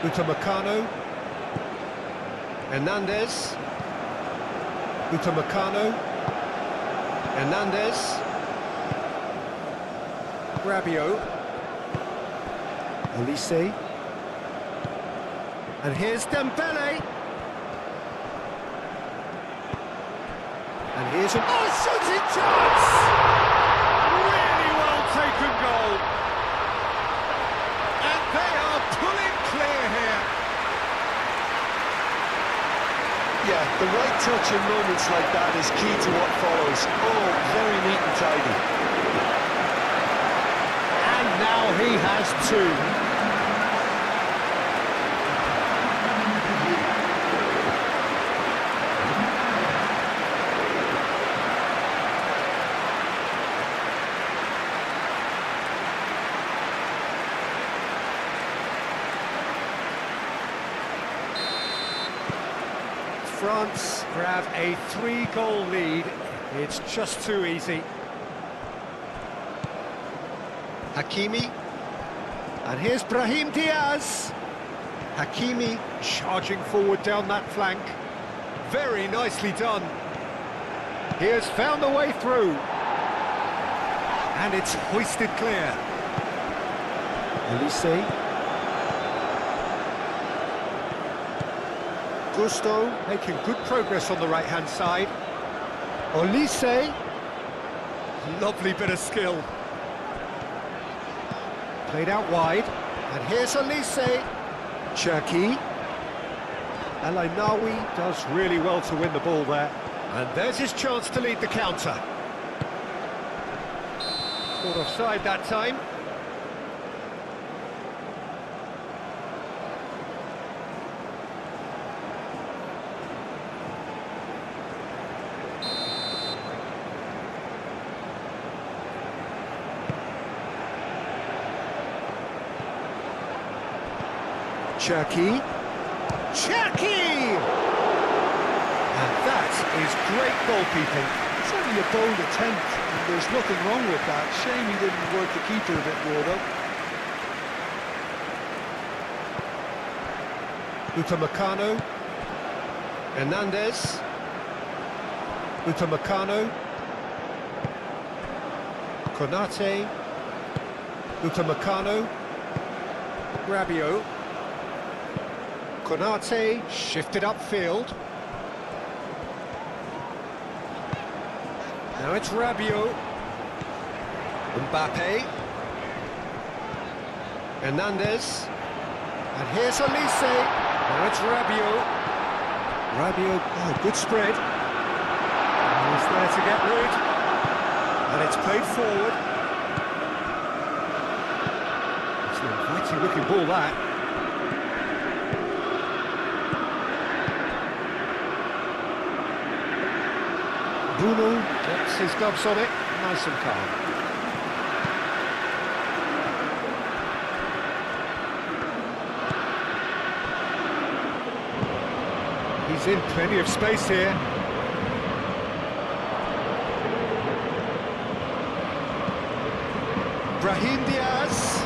Upamecano. Hernandez. Upamecano. Hernandez. Rabiot. Olise. And here's Dembele. And here's a shooting chance! Really well taken goal. And they are pulling clear here. Yeah, the right touch in moments like that is key to what follows. Oh, very neat and tidy. And now he has two. France grab a 3-goal lead. It's just too easy. Hakimi. And here's Brahim Diaz. Hakimi charging forward down that flank. Very nicely done. He has found the way through. And it's hoisted clear. Elise. Gusto making good progress on the right-hand side. Olise. Lovely bit of skill. Played out wide. And here's Olise. Cherki. El Ainaoui does really well to win the ball there. And there's his chance to lead the counter. Caught offside that time. Cherki. Cherki! And that is great goalkeeping. It's only a bold attempt, and there's nothing wrong with that. Shame he didn't work the keeper a bit more, though. Upamecano. Hernandez. Upamecano. Konate. Upamecano. Rabiot. Konate shifted upfield. Now it's Rabiot. Mbappe. Hernandez. And here's Olise. Now it's Rabiot. Rabiot, oh, good spread. And he's there to get rid. And it's played forward. It's an inviting looking ball, that. Bruno gets his gloves on it, nice and calm. He's in plenty of space here. Brahim Diaz.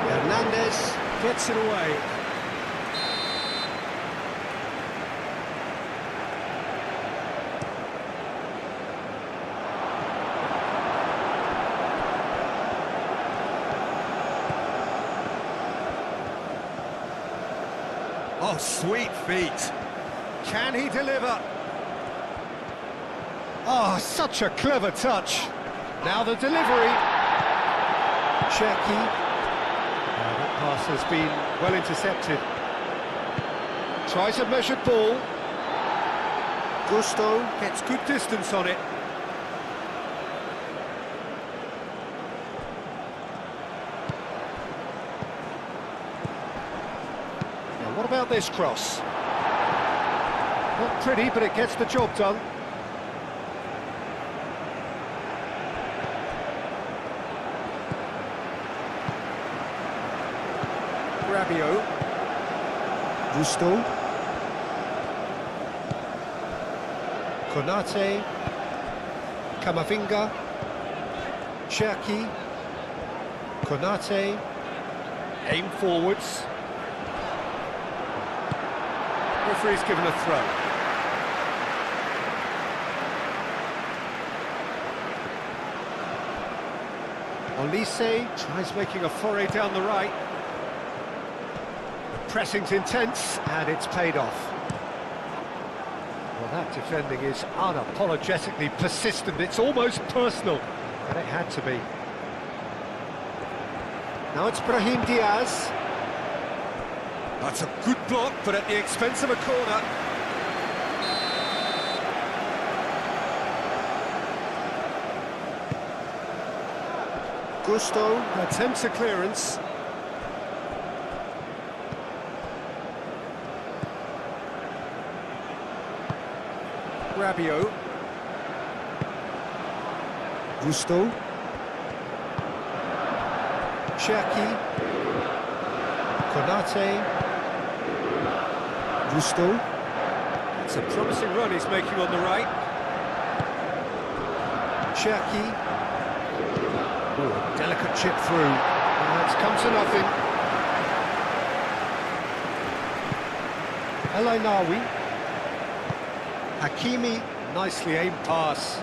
Hernandez gets it away. Oh, sweet feet. Can he deliver? Oh, such a clever touch. Now the delivery. Cherki. That pass has been well intercepted. Tries a measured ball. Gusto gets good distance on it. What about this cross? Not pretty, but it gets the job done. Rabiot. Gusto. Konate. Camavinga. Cherki. Konate. Aim forwards. Referee's given a throw. Olise tries making a foray down the right. The pressing's intense, and it's paid off. Well, that defending is unapologetically persistent. It's almost personal, and it had to be. Now it's Brahim Diaz. That's a good block, but at the expense of a corner. Gusto attempts a clearance. Rabiot. Gusto. Cherki. Konate. Gusto. It's a promising run he's making on the right. Cherki. Oh, delicate chip through. It's come to nothing. Elainawi. Hakimi, nicely aimed pass.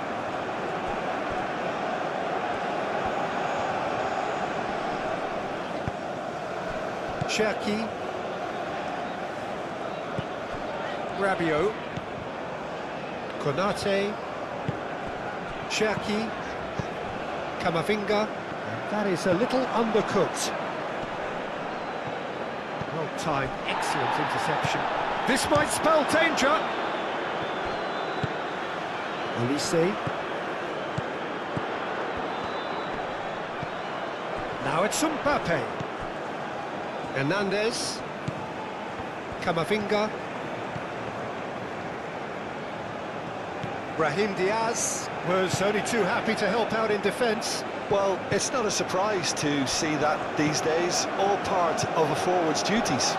Cherki. Rabiot. Konate. Cherki. Camavinga. That is a little undercooked. Well timed, excellent interception. This might spell danger. Olise. Now it's Mbappe. Hernandez. Camavinga. Brahim Diaz was only too happy to help out in defence. Well, it's not a surprise to see that these days, all part of a forward's duties.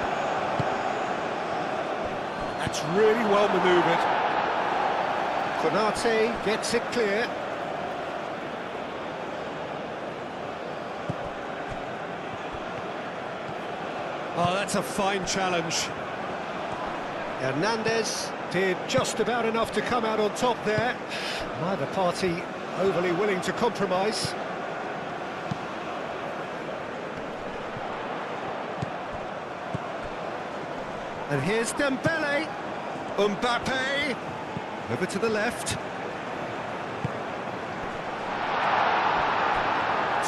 That's really well manoeuvred. Konate gets it clear. Oh, that's a fine challenge. Hernandez did just about enough to come out on top there. Neither party overly willing to compromise. And here's Dembele. Mbappe. Over to the left.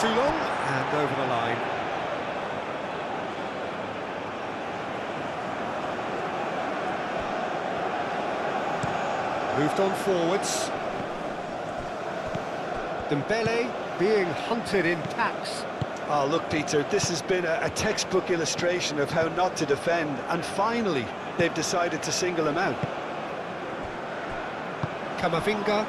Too long, and over the line. Moved on forwards. Dembele being hunted in packs. Oh, look, Peter, this has been a textbook illustration of how not to defend, and finally, they've decided to single him out. Camavinga.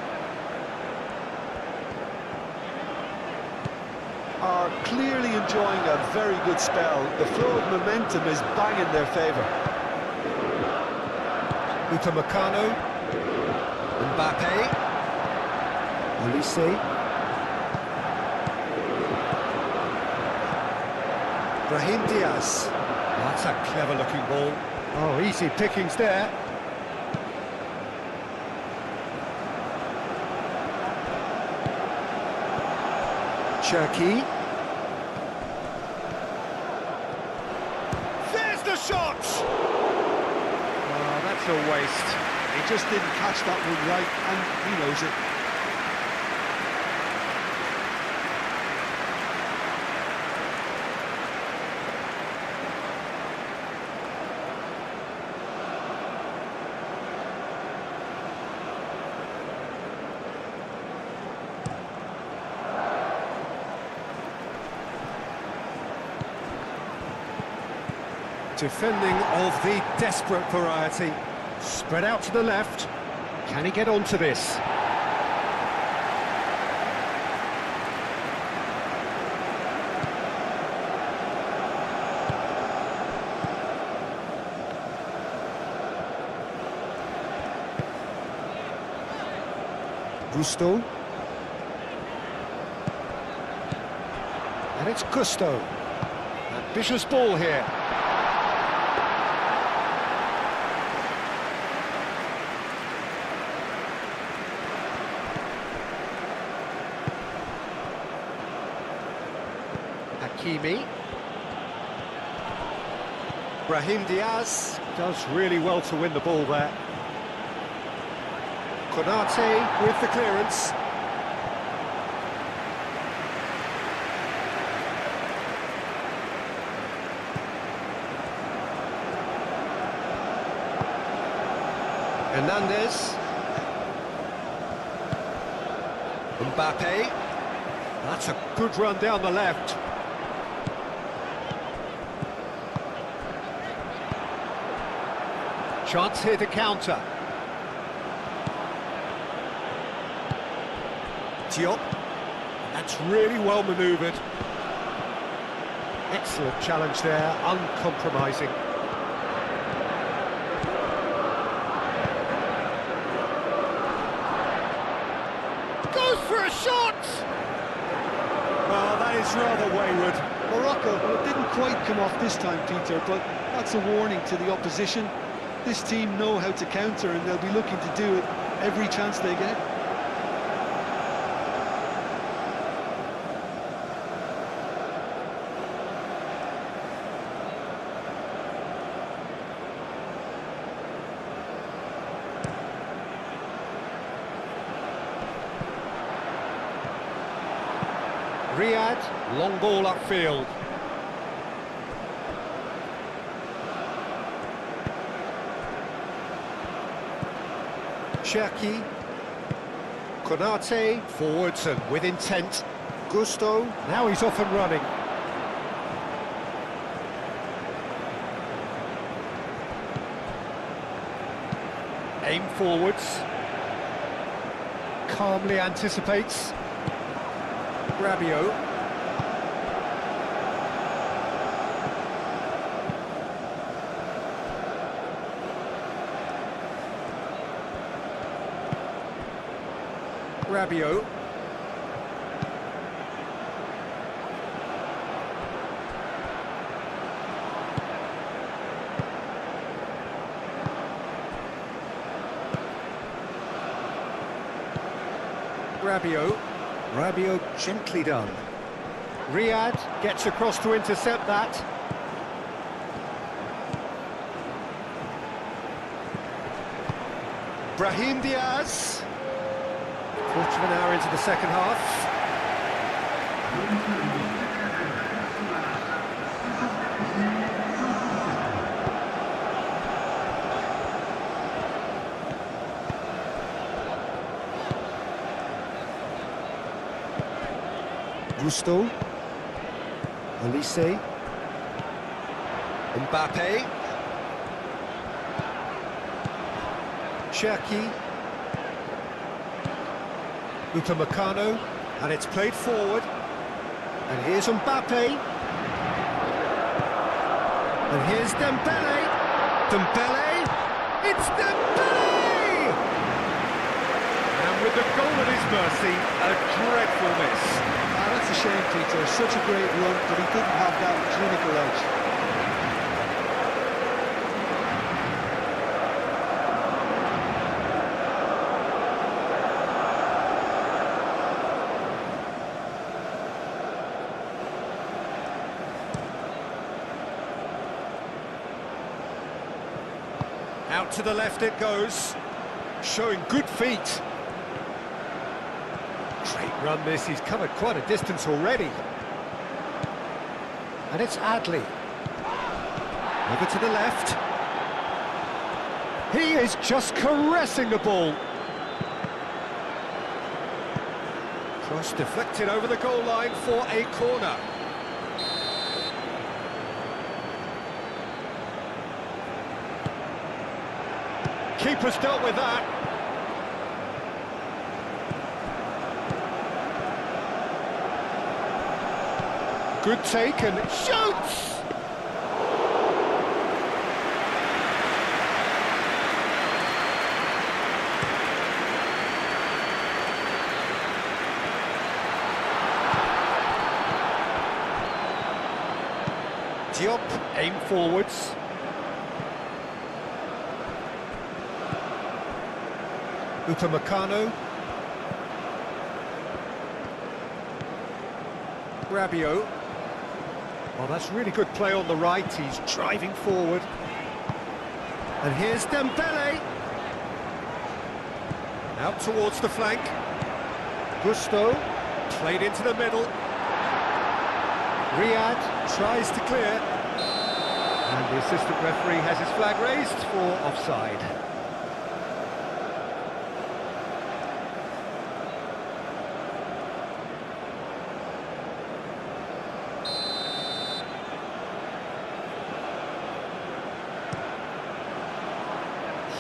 Are clearly enjoying a very good spell. The flow of momentum is bang in their favour. Upamecano. Mbappe. Olise. Brahim Diaz. That's a clever-looking ball. Oh, easy pickings there. Cherki. There's the shot! Oh, that's a waste. He just didn't catch that one right, and he knows it. Defending of the desperate variety. Spread out to the left. Can he get onto this? Gusto. And it's Gusto. Ambitious ball here. Hakimi. Brahim Diaz does really well to win the ball there. Konate with the clearance. Hernandez. Mbappe. That's a good run down the left. Chance here to counter. Diop. That's really well manoeuvred. Excellent challenge there, uncompromising. for a shot! Oh, that is rather wayward. Morocco, well, it didn't quite come off this time, Peter, but that's a warning to the opposition. This team know how to counter, and they'll be looking to do it every chance they get. Riyad, long ball upfield. Cherki, Konate, forwards and with intent. Gusto, now he's off and running. Aim forwards. Calmly anticipates. Rabiot. Rabiot. Rabiot. Rabiot gently done. Riyad gets across to intercept that. Brahim Diaz. Quarter of an hour into the second half. Gusto, Olise, Mbappe, Cherki, Upamecano, and it's played forward. And here's Mbappe. And here's Dembele. Dembele, it's Dembele! And with the goal at his mercy, a dreadful miss. That's a shame, Peter. Such a great run, but he didn't have that clinical edge. Out to the left it goes, showing good feet. Great run this, he's covered quite a distance already. And it's Adli. Over to the left. He is just caressing the ball. Cross deflected over the goal line for a corner. Keeper's dealt with that. Good take and shoots! Diop, aim forwards. Upamecano. Rabiot. Well, that's really good play on the right. He's driving forward. And here's Dembele. Out towards the flank. Gusto. Played into the middle. Riyad tries to clear. And the assistant referee has his flag raised for offside.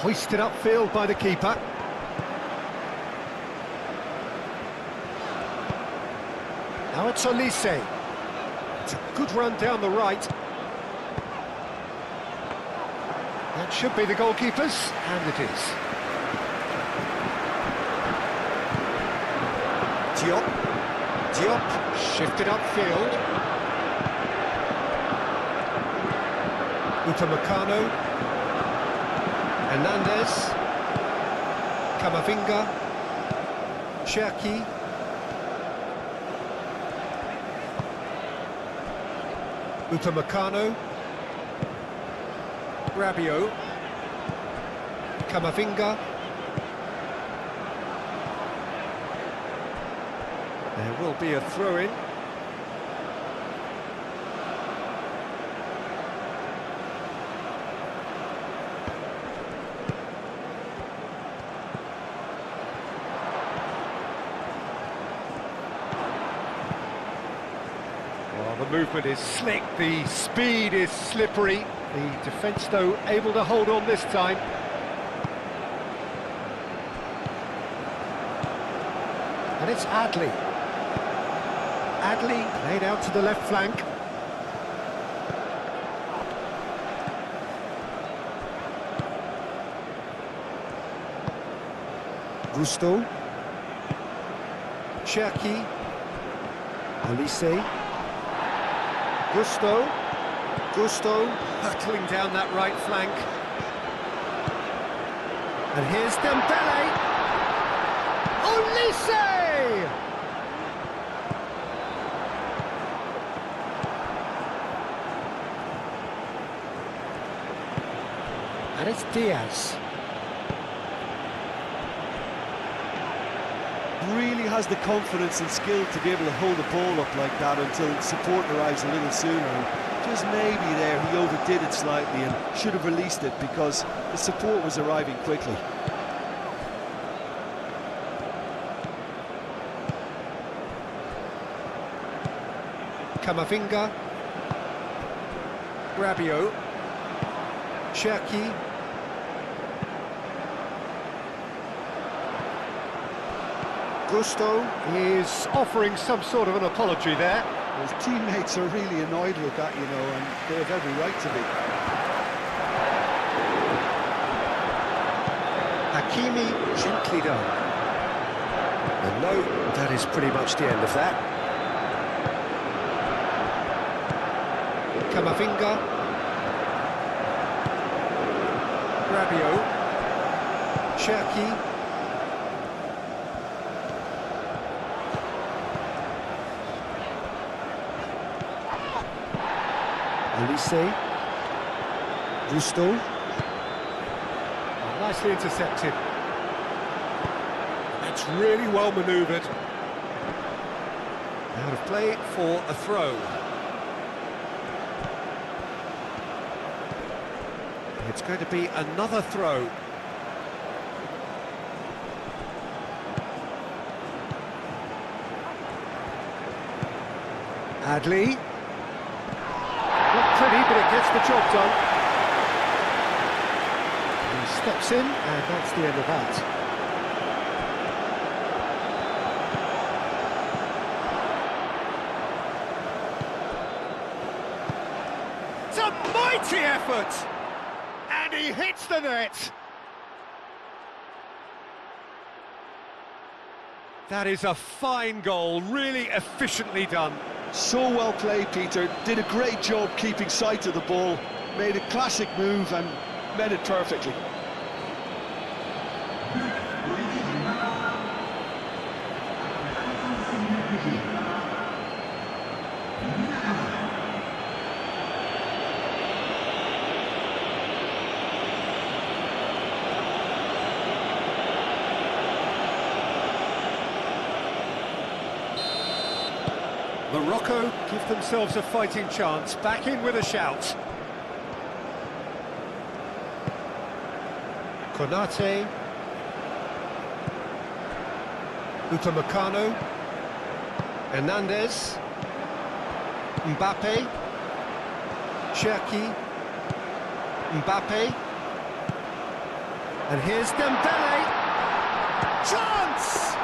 Hoisted upfield by the keeper. Now it's Olise. It's a good run down the right. That should be the goalkeeper's, and it is. Diop. Diop shifted upfield. Upamecano. Hernandez. Camavinga. Cherki. Upamecano. Rabiot. Camavinga. There will be a throw-in. Well, the movement is slick, the speed is slippery. The defence, though, able to hold on this time. And it's Adli. Adli played out to the left flank. Gusto. Cherki. Olise. Gusto. Gusto hurtling down that right flank. And here's Dembele. Olise! And it's Diaz. Really has the confidence and skill to be able to hold the ball up like that until support arrives a little sooner. And just maybe there he overdid it slightly and should have released it because the support was arriving quickly. Camavinga. Rabiot. Cherki. Gusto is offering some sort of an apology there. His teammates are really annoyed with that, you know, and they have every right to be. Hakimi gently done. And no, that is pretty much the end of that. Camavinga. Rabiot. Cherki. Olise. Gusto. Oh, nicely intercepted. That's really well manoeuvred. Out of play for a throw. It's going to be another throw. Adli. Not pretty, but it gets the job done. He steps in, and that's the end of that. It's a mighty effort! And he hits the net! That is a fine goal, really efficiently done. So well played, Peter. Did a great job keeping sight of the ball. Made a classic move and met it perfectly. Morocco give themselves a fighting chance, back in with a shout. Konate. Upamecano. Hernandez. Mbappe. Cherki. Mbappe. And here's Dembele. Chance!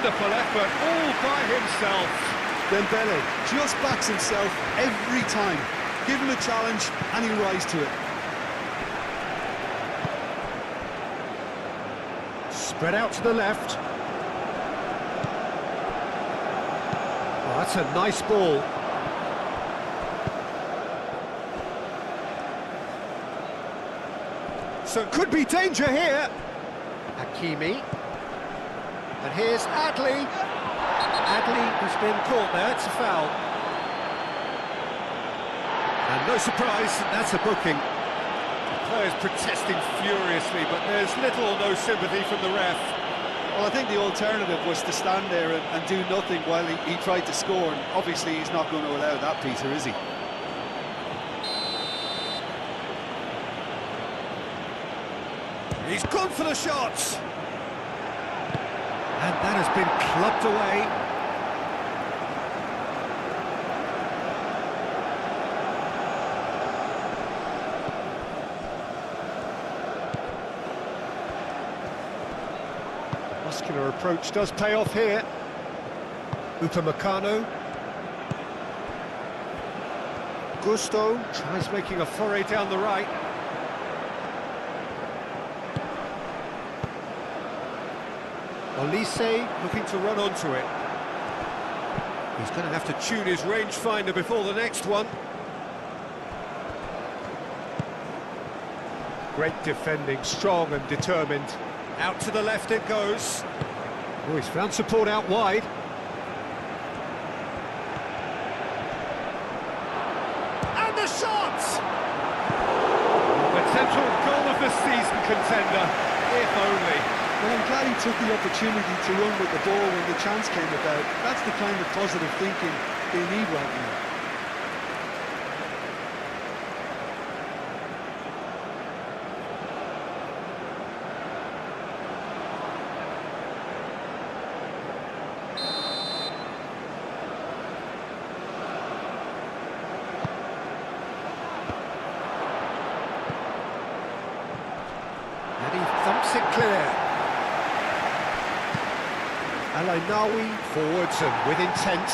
Wonderful effort, all by himself. Dembele just backs himself every time. Give him a challenge and he'll rise to it. Spread out to the left. Oh, that's a nice ball. So it could be danger here. Hakimi. And here's Adli. Adli has been caught there, it's a foul. And no surprise, that's a booking. The players protesting furiously, but there's little or no sympathy from the ref. Well, I think the alternative was to stand there and do nothing while he tried to score, and obviously he's not going to allow that, Peter, is he? He's gone for the shots. And that has been clubbed away. Muscular approach does pay off here. Upamecano. Gusto tries making a foray down the right. Olise looking to run onto it. He's going to have to tune his rangefinder before the next one. Great defending, strong and determined. Out to the left it goes. Oh, he's found support out wide. And the shot! Potential goal of the season contender, if only. Well, I'm glad he took the opportunity to run with the ball when the chance came about. That's the kind of positive thinking they need right now. And he thumps it clear. Al-Ainawi forwards and with intent.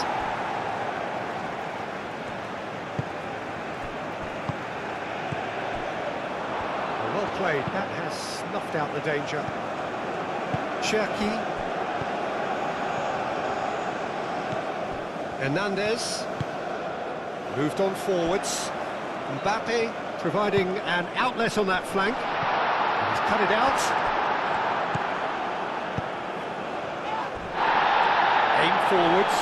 Well played, that has snuffed out the danger. Cherki. Hernandez. Moved on forwards. Mbappe providing an outlet on that flank. He's cut it out. Aim forwards.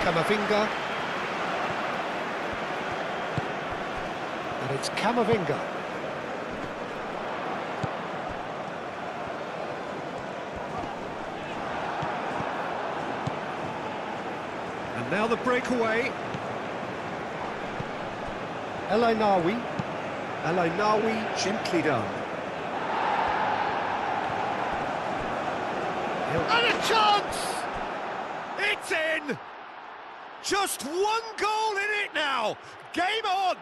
Camavinga. And it's Camavinga. And now the breakaway. Al-Ainawi. Al-Ainawi gently done. And a chance! It's in! Just one goal in it now! Game on!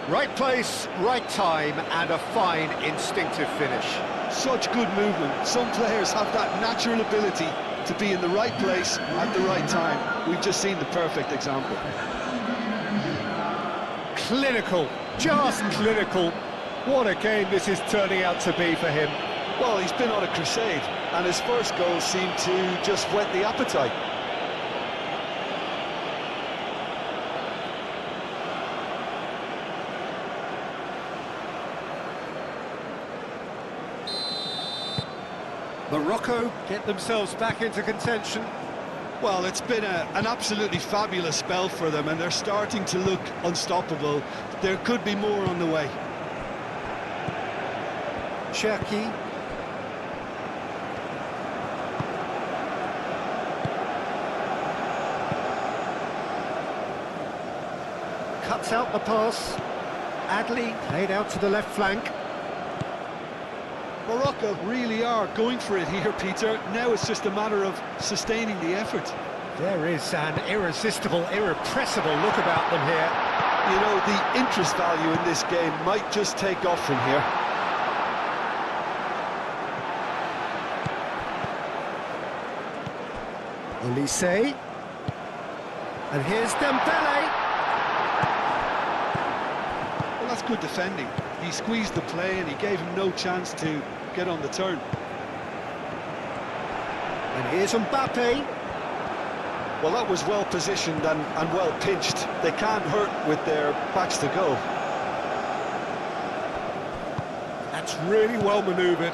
Right place, right time, and a fine instinctive finish. Such good movement. Some players have that natural ability to be in the right place at the right time. We've just seen the perfect example. Clinical, just clinical. What a game this is turning out to be for him. Well, he's been on a crusade, and his first goal seemed to just whet the appetite. Morocco get themselves back into contention. Well, it's been an absolutely fabulous spell for them, and they're starting to look unstoppable. There could be more on the way. Cherki. Cuts out the pass. Adli played out to the left flank. Morocco really are going for it here, Peter. Now it's just a matter of sustaining the effort. There is an irresistible, irrepressible look about them here. You know, the interest value in this game might just take off from here. Olise. And here's Dembele. Well, that's good good defending. He squeezed the play and he gave him no chance to get on the turn. And here's Mbappe. Well, that was well positioned and well pitched. They can't hurt with their backs to go. That's really well manoeuvred.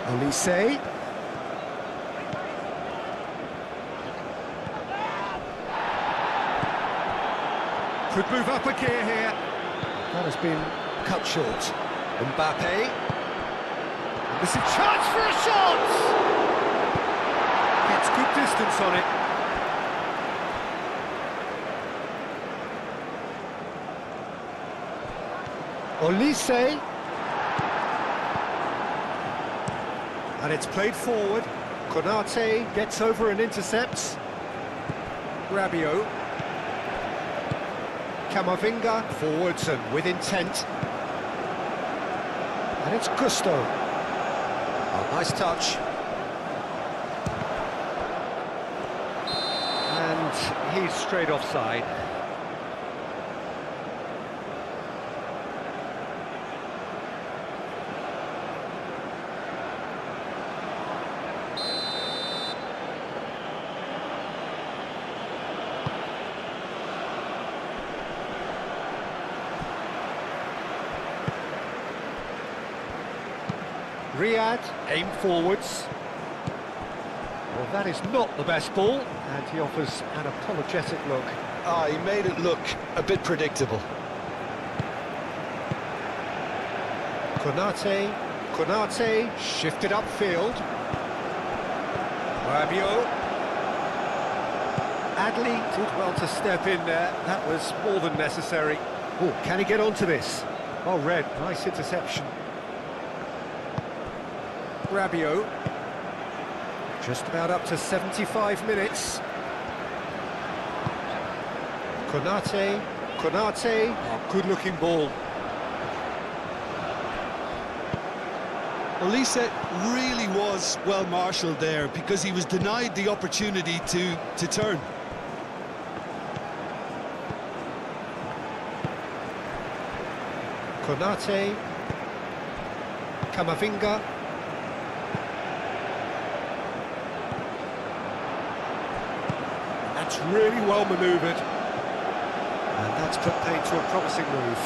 Olise. Could move up a gear here. That has been cut short. Mbappe. There's a chance for a shot! Gets good distance on it. Olise. And it's played forward. Konate gets over and intercepts. Rabiot. Camavinga forwards and with intent. And it's Gusto. Oh, nice touch. And he's straight offside. Riyad, aim forwards. Well, that is not the best ball, and he offers an apologetic look. Ah, he made it look a bit predictable. Konate, shifted upfield. Rabiot. Adli did well to step in there, that was more than necessary. Oh, can he get onto this? Oh, Red, nice interception. Rabiot, just about up to 75 minutes. Konate, oh, good-looking ball. Olise really was well marshalled there because he was denied the opportunity to turn. Konate, Camavinga. That's really well manoeuvred. And that's put paid to a promising move.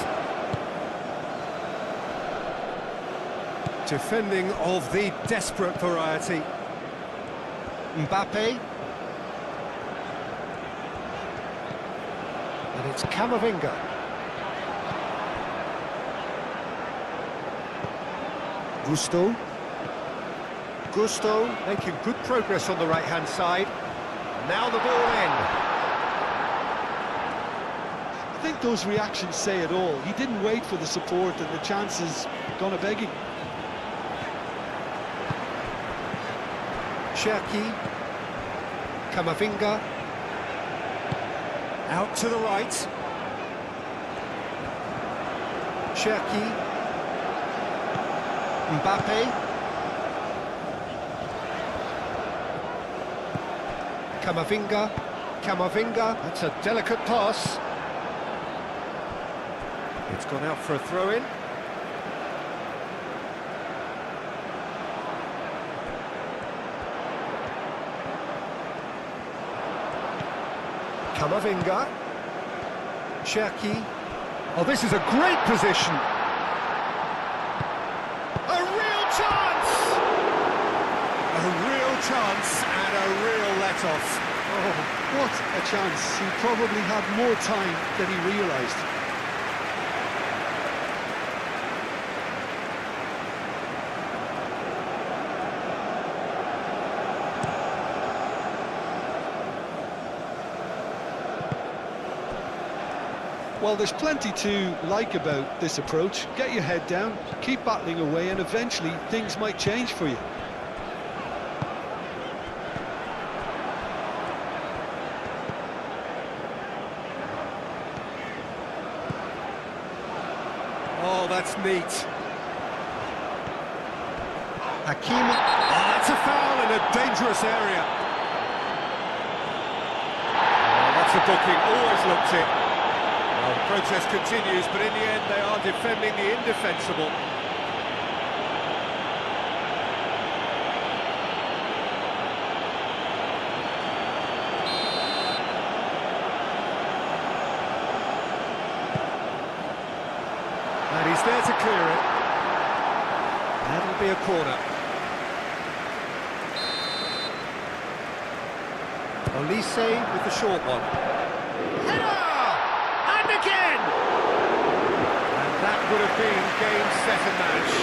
Defending of the desperate variety. Mbappe. And it's Camavinga. Gusto making good progress on the right-hand side. Now the ball in. I think those reactions say it all. He didn't wait for the support and the chances gone a begging. Cherki, Camavinga, out to the right. Cherki, Mbappe, Camavinga, that's a delicate pass. It's gone out for a throw-in. Camavinga, Cherki. Oh, this is a great position. A real chance! A real chance and a real let-off. Oh, what a chance. He probably had more time than he realised. Well, there's plenty to like about this approach. Get your head down, keep battling away, and eventually things might change for you. Oh, that's neat. Hakimi. Oh, that's a foul in a dangerous area. Oh, that's a booking. Always looked it. Well, Protest continues, but in the end they are defending the indefensible. And he's there to clear it. That'll be a corner. Olise with the short one. Header! And again! And that would have been game, set and match.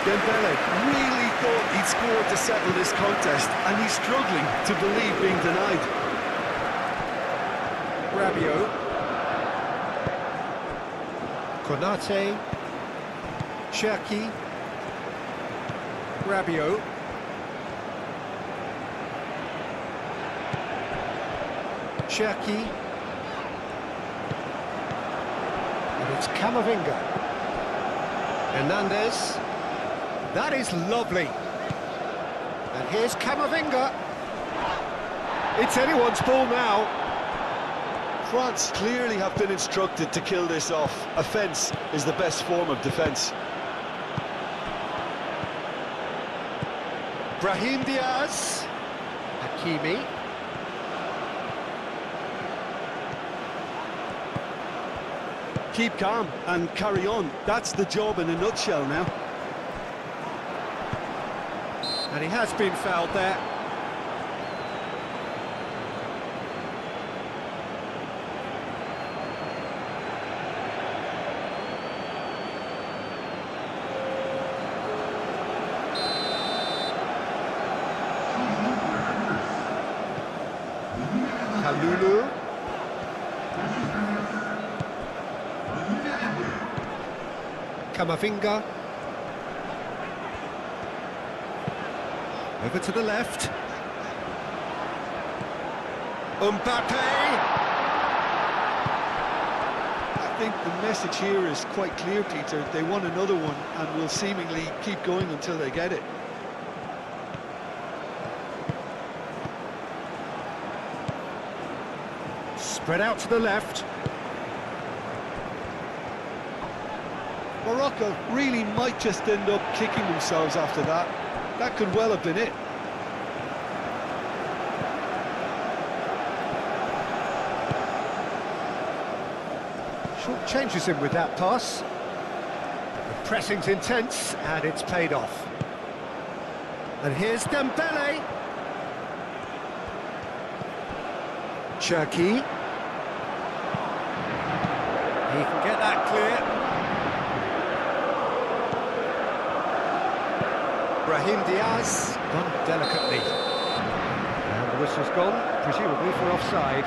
Dembele really thought he'd scored to settle this contest, and he's struggling to believe being denied. Rabiot. Konate. Cherki. Rabiot. Cherki. And it's Camavinga. Hernandez. That is lovely. And here's Camavinga. It's anyone's ball now. France clearly have been instructed to kill this off. Offence is the best form of defence. Brahim Diaz. Hakimi. Keep calm and carry on. That's the job in a nutshell now. And he has been fouled there. Kalulu. Camavinga. Over to the left. Mbappe! I think the message here is quite clear, Peter. They want another one and will seemingly keep going until they get it. Spread out to the left. Morocco really might just end up kicking themselves after that. That could well have been it. Short changes him with that pass. The pressing's intense and it's paid off. And here's Dembele. Cherki. He can get that clear. Brahim Diaz, done delicately. And the whistle's gone, presumably for offside.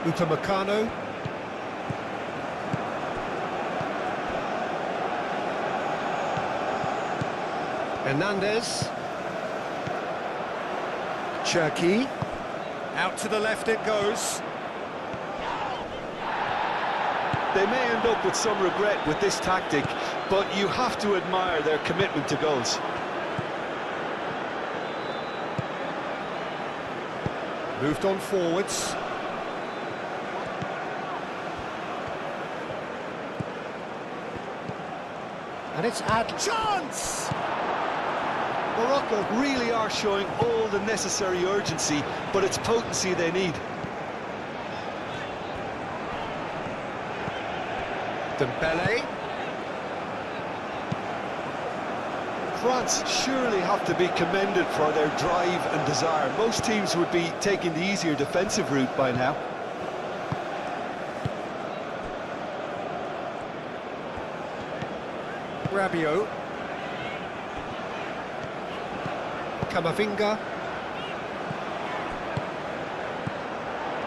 Upamecano. Hernandez. Cherki. Out to the left it goes. They may end up with some regret with this tactic, but you have to admire their commitment to goals. Moved on forwards. And it's at chance! Morocco really are showing all the necessary urgency, but it's potency they need. Dembele. France surely have to be commended for their drive and desire. Most teams would be taking the easier defensive route by now. Rabiot. Camavinga.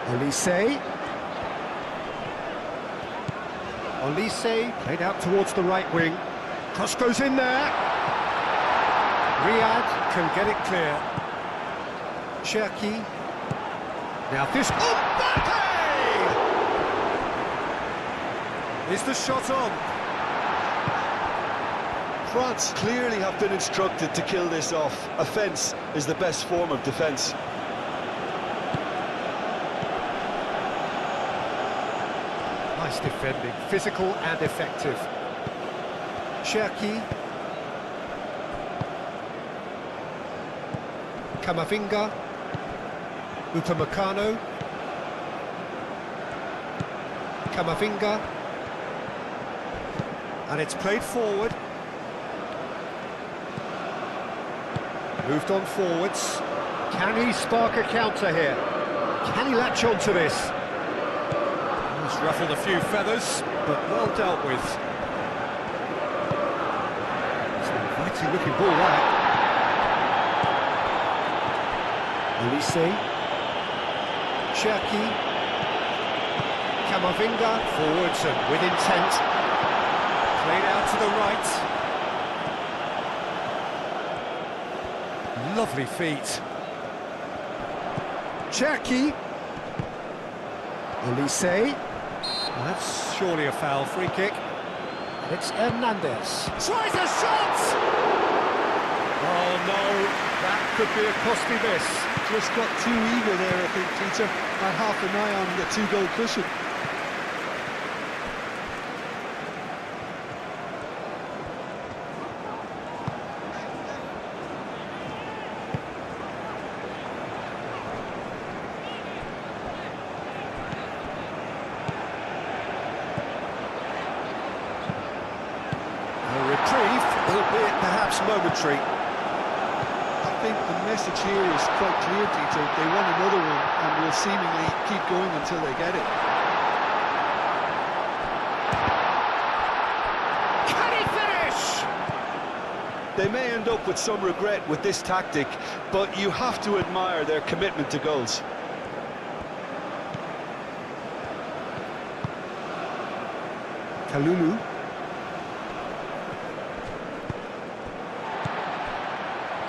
Olise. Olise played out towards the right wing. Cross goes in there. Riyad can get it clear. Cherki. Now this... Mbappe! Is the shot on? France clearly have been instructed to kill this off. Offence is the best form of defence. Nice defending, physical and effective. Cherki. Camavinga. Upamecano. Camavinga. And it's played forward. Moved on forwards. Can he spark a counter here? Can he latch on to this? He's ruffled a few feathers, but well dealt with. It's an inviting looking ball, that. Elise. Cherki. Camavinga. Forwards and with intent. Played out to the right. Lovely feet. Cherki. Elise. That's surely a foul, free kick. It's Hernandez. Tries a shot! Oh no, that could be a costly miss. Just got too eager there, I think, Peter. Had half an eye on the two-goal cushion. Reprieve, albeit perhaps momentary. I think the message here is quite clear, Peter. They want another one and will seemingly keep going until they get it. Can he finish? They may end up with some regret with this tactic, but you have to admire their commitment to goals. Kalulu.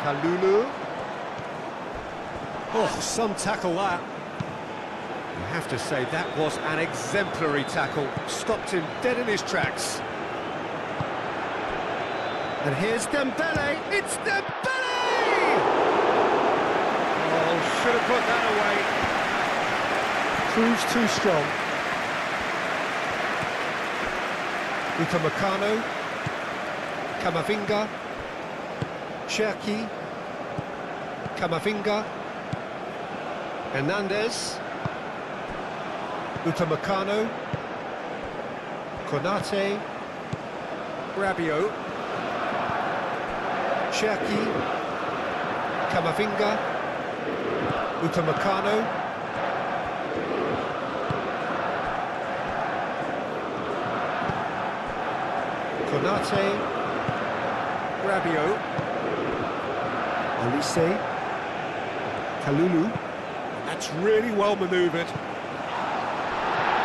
Kalulu. Oh, some tackle that. You have to say that was an exemplary tackle. Stopped him dead in his tracks. And here's Dembele. It's Dembele! Oh, should have put that away. Proves too strong. Upamecano. Camavinga. Cherki. Camavinga. Hernandez. Upamecano. Konate. Rabiot. Cherki. Camavinga. Upamecano. Konate. Rabiot. Elise. Kalulu. That's really well manoeuvred.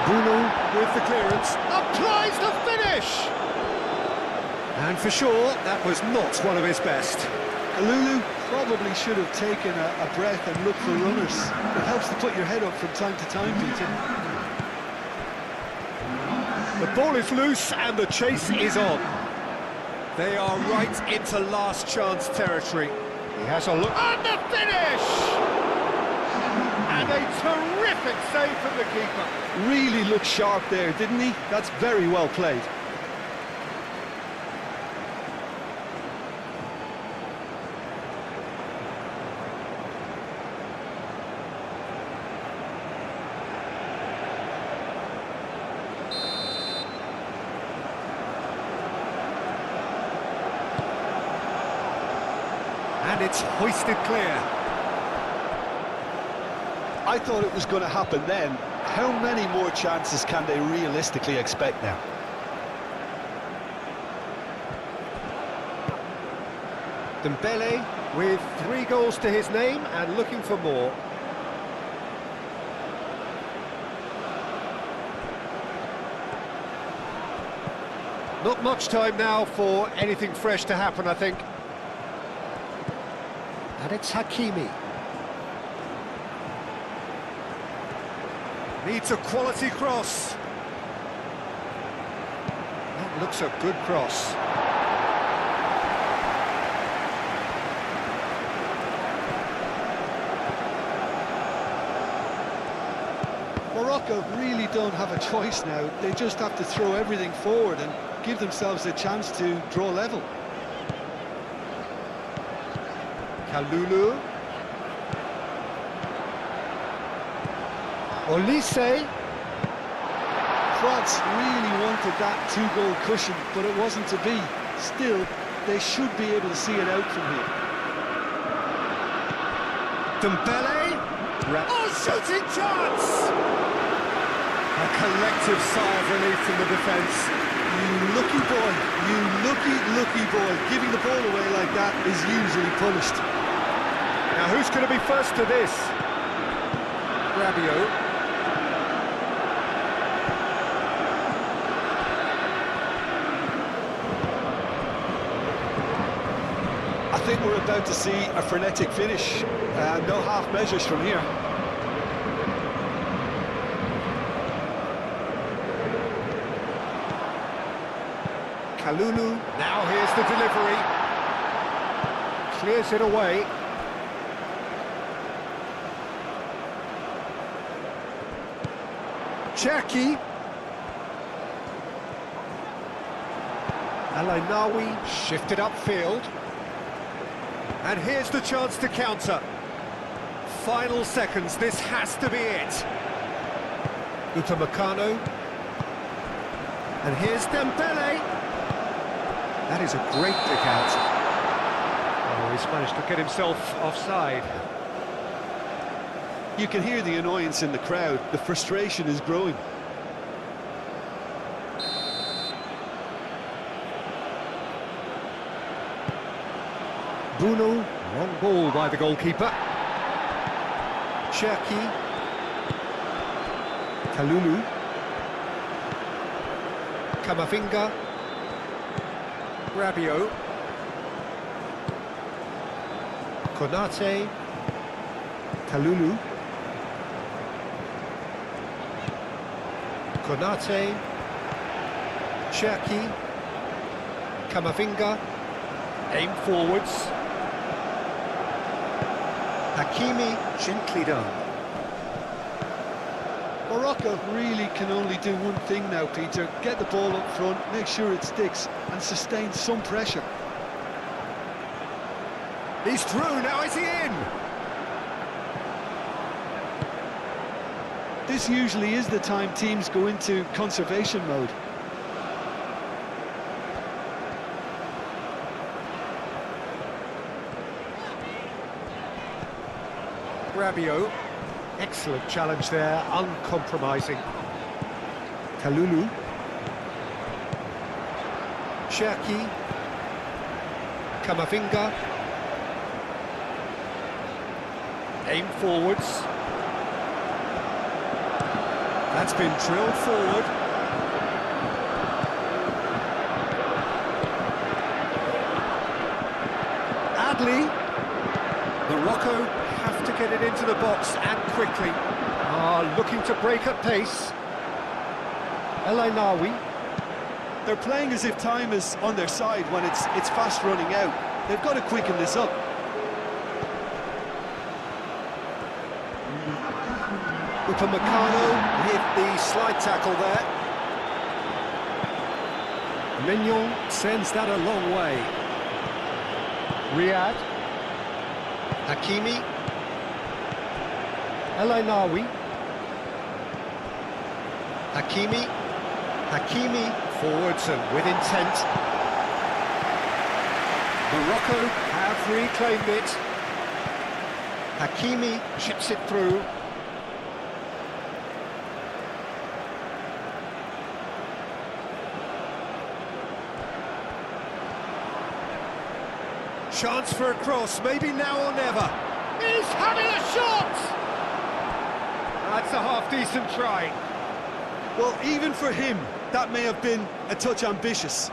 Bruno with the clearance. Applies the finish! And for sure, that was not one of his best. Kalulu probably should have taken a breath and looked for runners. It helps to put your head up from time to time, Peter. The ball is loose and the chase is on. They are right into last chance territory. He has a look. And the finish! And a terrific save from the keeper. Really looked sharp there, didn't he? That's very well played. And it's hoisted clear. I thought it was going to happen then. How many more chances can they realistically expect now? Dembele with 3 goals to his name and looking for more. Not much time now for anything fresh to happen, I think. And it's Hakimi. Needs a quality cross. That looks a good cross. Morocco really don't have a choice now. They just have to throw everything forward and give themselves a chance to draw level. Kalulu. Olise. France really wanted that two-goal cushion, but it wasn't to be. Still, they should be able to see it out from here. Dembele. Oh, shooting chance! A collective sigh of relief from the defence. You lucky boy, you lucky boy. Giving the ball away like that is usually punished. Now who's going to be first to this? Rabiot. I think we're about to see a frenetic finish. No half measures from here. Kalulu. Now here's the delivery. Clears it away. Cherki. Alainawi shifted upfield. And here's the chance to counter. Final seconds, this has to be it. Upamecano. And here's Dembele. That is a great pick out. Oh, he's managed to get himself offside. You can hear the annoyance in the crowd. The frustration is growing. Bruno, long ball by the goalkeeper. Cherki. Kalulu. Camavinga. Rabiot. Konate. Kalulu. Konate. Cherki. Camavinga. Aim forwards. Hakimi, gently done. Morocco really can only do one thing now, Peter. Get the ball up front, make sure it sticks, and sustain some pressure. He's through, now is he in? This usually is the time teams go into conservation mode. Rabiot, excellent challenge there, uncompromising. Kalulu. Cherki. Camavinga. Aim forwards. That's been drilled forward. Adli. Morocco have to get it into the box and quickly. Looking to break at pace. Alainawi. They're playing as if time is on their side when it's fast running out. They've got to quicken this up. Upamecano with the slide tackle there. Mignon sends that a long way. Riyad. Hakimi. Alainawi. Hakimi. Hakimi forwards and with intent. Morocco have reclaimed it. Hakimi chips it through. Chance for a cross, maybe now or never. He's having a shot! That's a half-decent try. Well, even for him, that may have been a touch ambitious.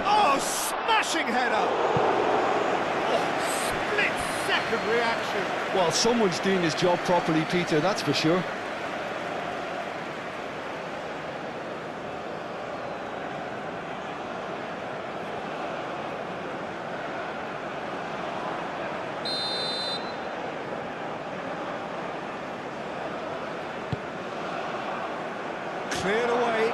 Oh, smashing header! Oh, split second unexpected reaction. Well, someone's doing his job properly, Peter, that's for sure. Cleared away.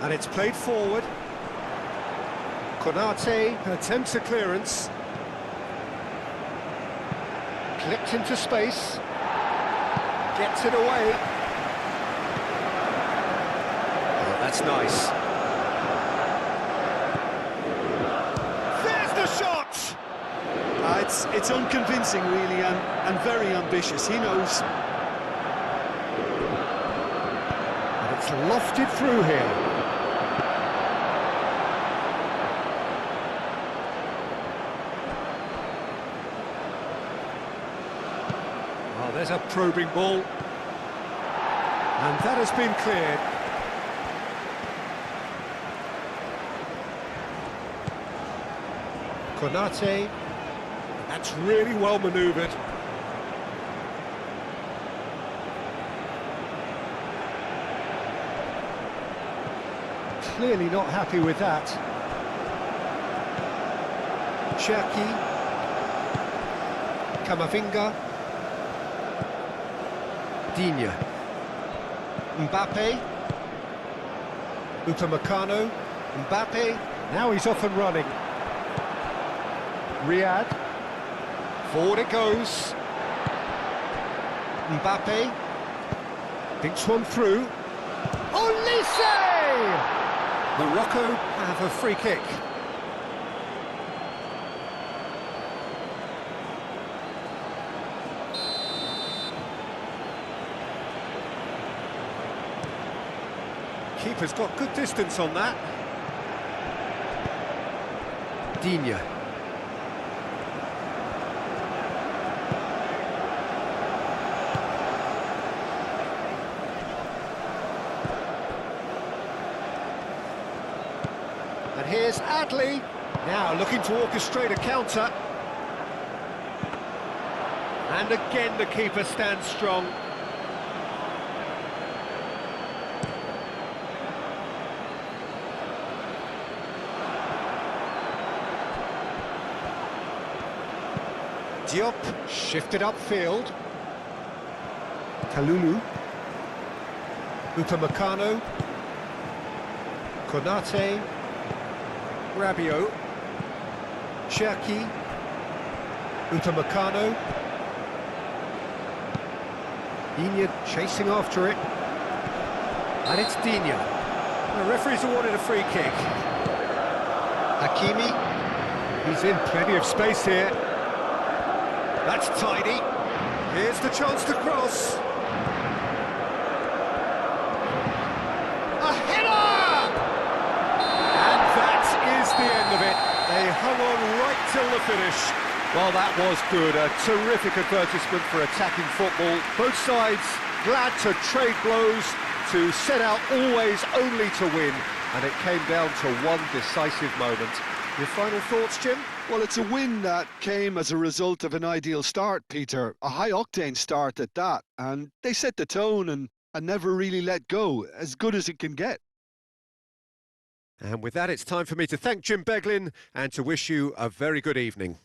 And it's played forward. Konate attempts a clearance. Clipped into space. Gets it away. Oh, that's nice. There's the shot! It's unconvincing, really, and very ambitious. He knows. And it's lofted through here. Oh, there's a probing ball. And that has been cleared. Konate. That's really well manoeuvred. Clearly not happy with that. Cherki. Camavinga. Digne. Mbappe. Upamecano. Mbappe. Now he's off and running. Riyad. Forward it goes. Mbappe. Thinks one through. Olise! Morocco have a free kick. Keeper's got good distance on that. Digne. And here's Adley, now looking to orchestrate a counter. And again the keeper stands strong. Diop shifted upfield. Kalulu. Upamecano. Konate. Rabiot. Cherki. Upamecano. Digne chasing after it. And it's Digne. The referee's awarded a free kick. Hakimi. He's in plenty of space here. That's tidy. Here's the chance to cross. A header! And that is the end of it. They hung on right till the finish. Well, that was good. A terrific advertisement for attacking football. Both sides glad to trade blows, to set out always only to win. And it came down to one decisive moment. Your final thoughts, Jim? Well, it's a win that came as a result of an ideal start, Peter. A high-octane start at that. And they set the tone and never really let go. As good as it can get. And with that, it's time for me to thank Jim Beglin and to wish you a very good evening.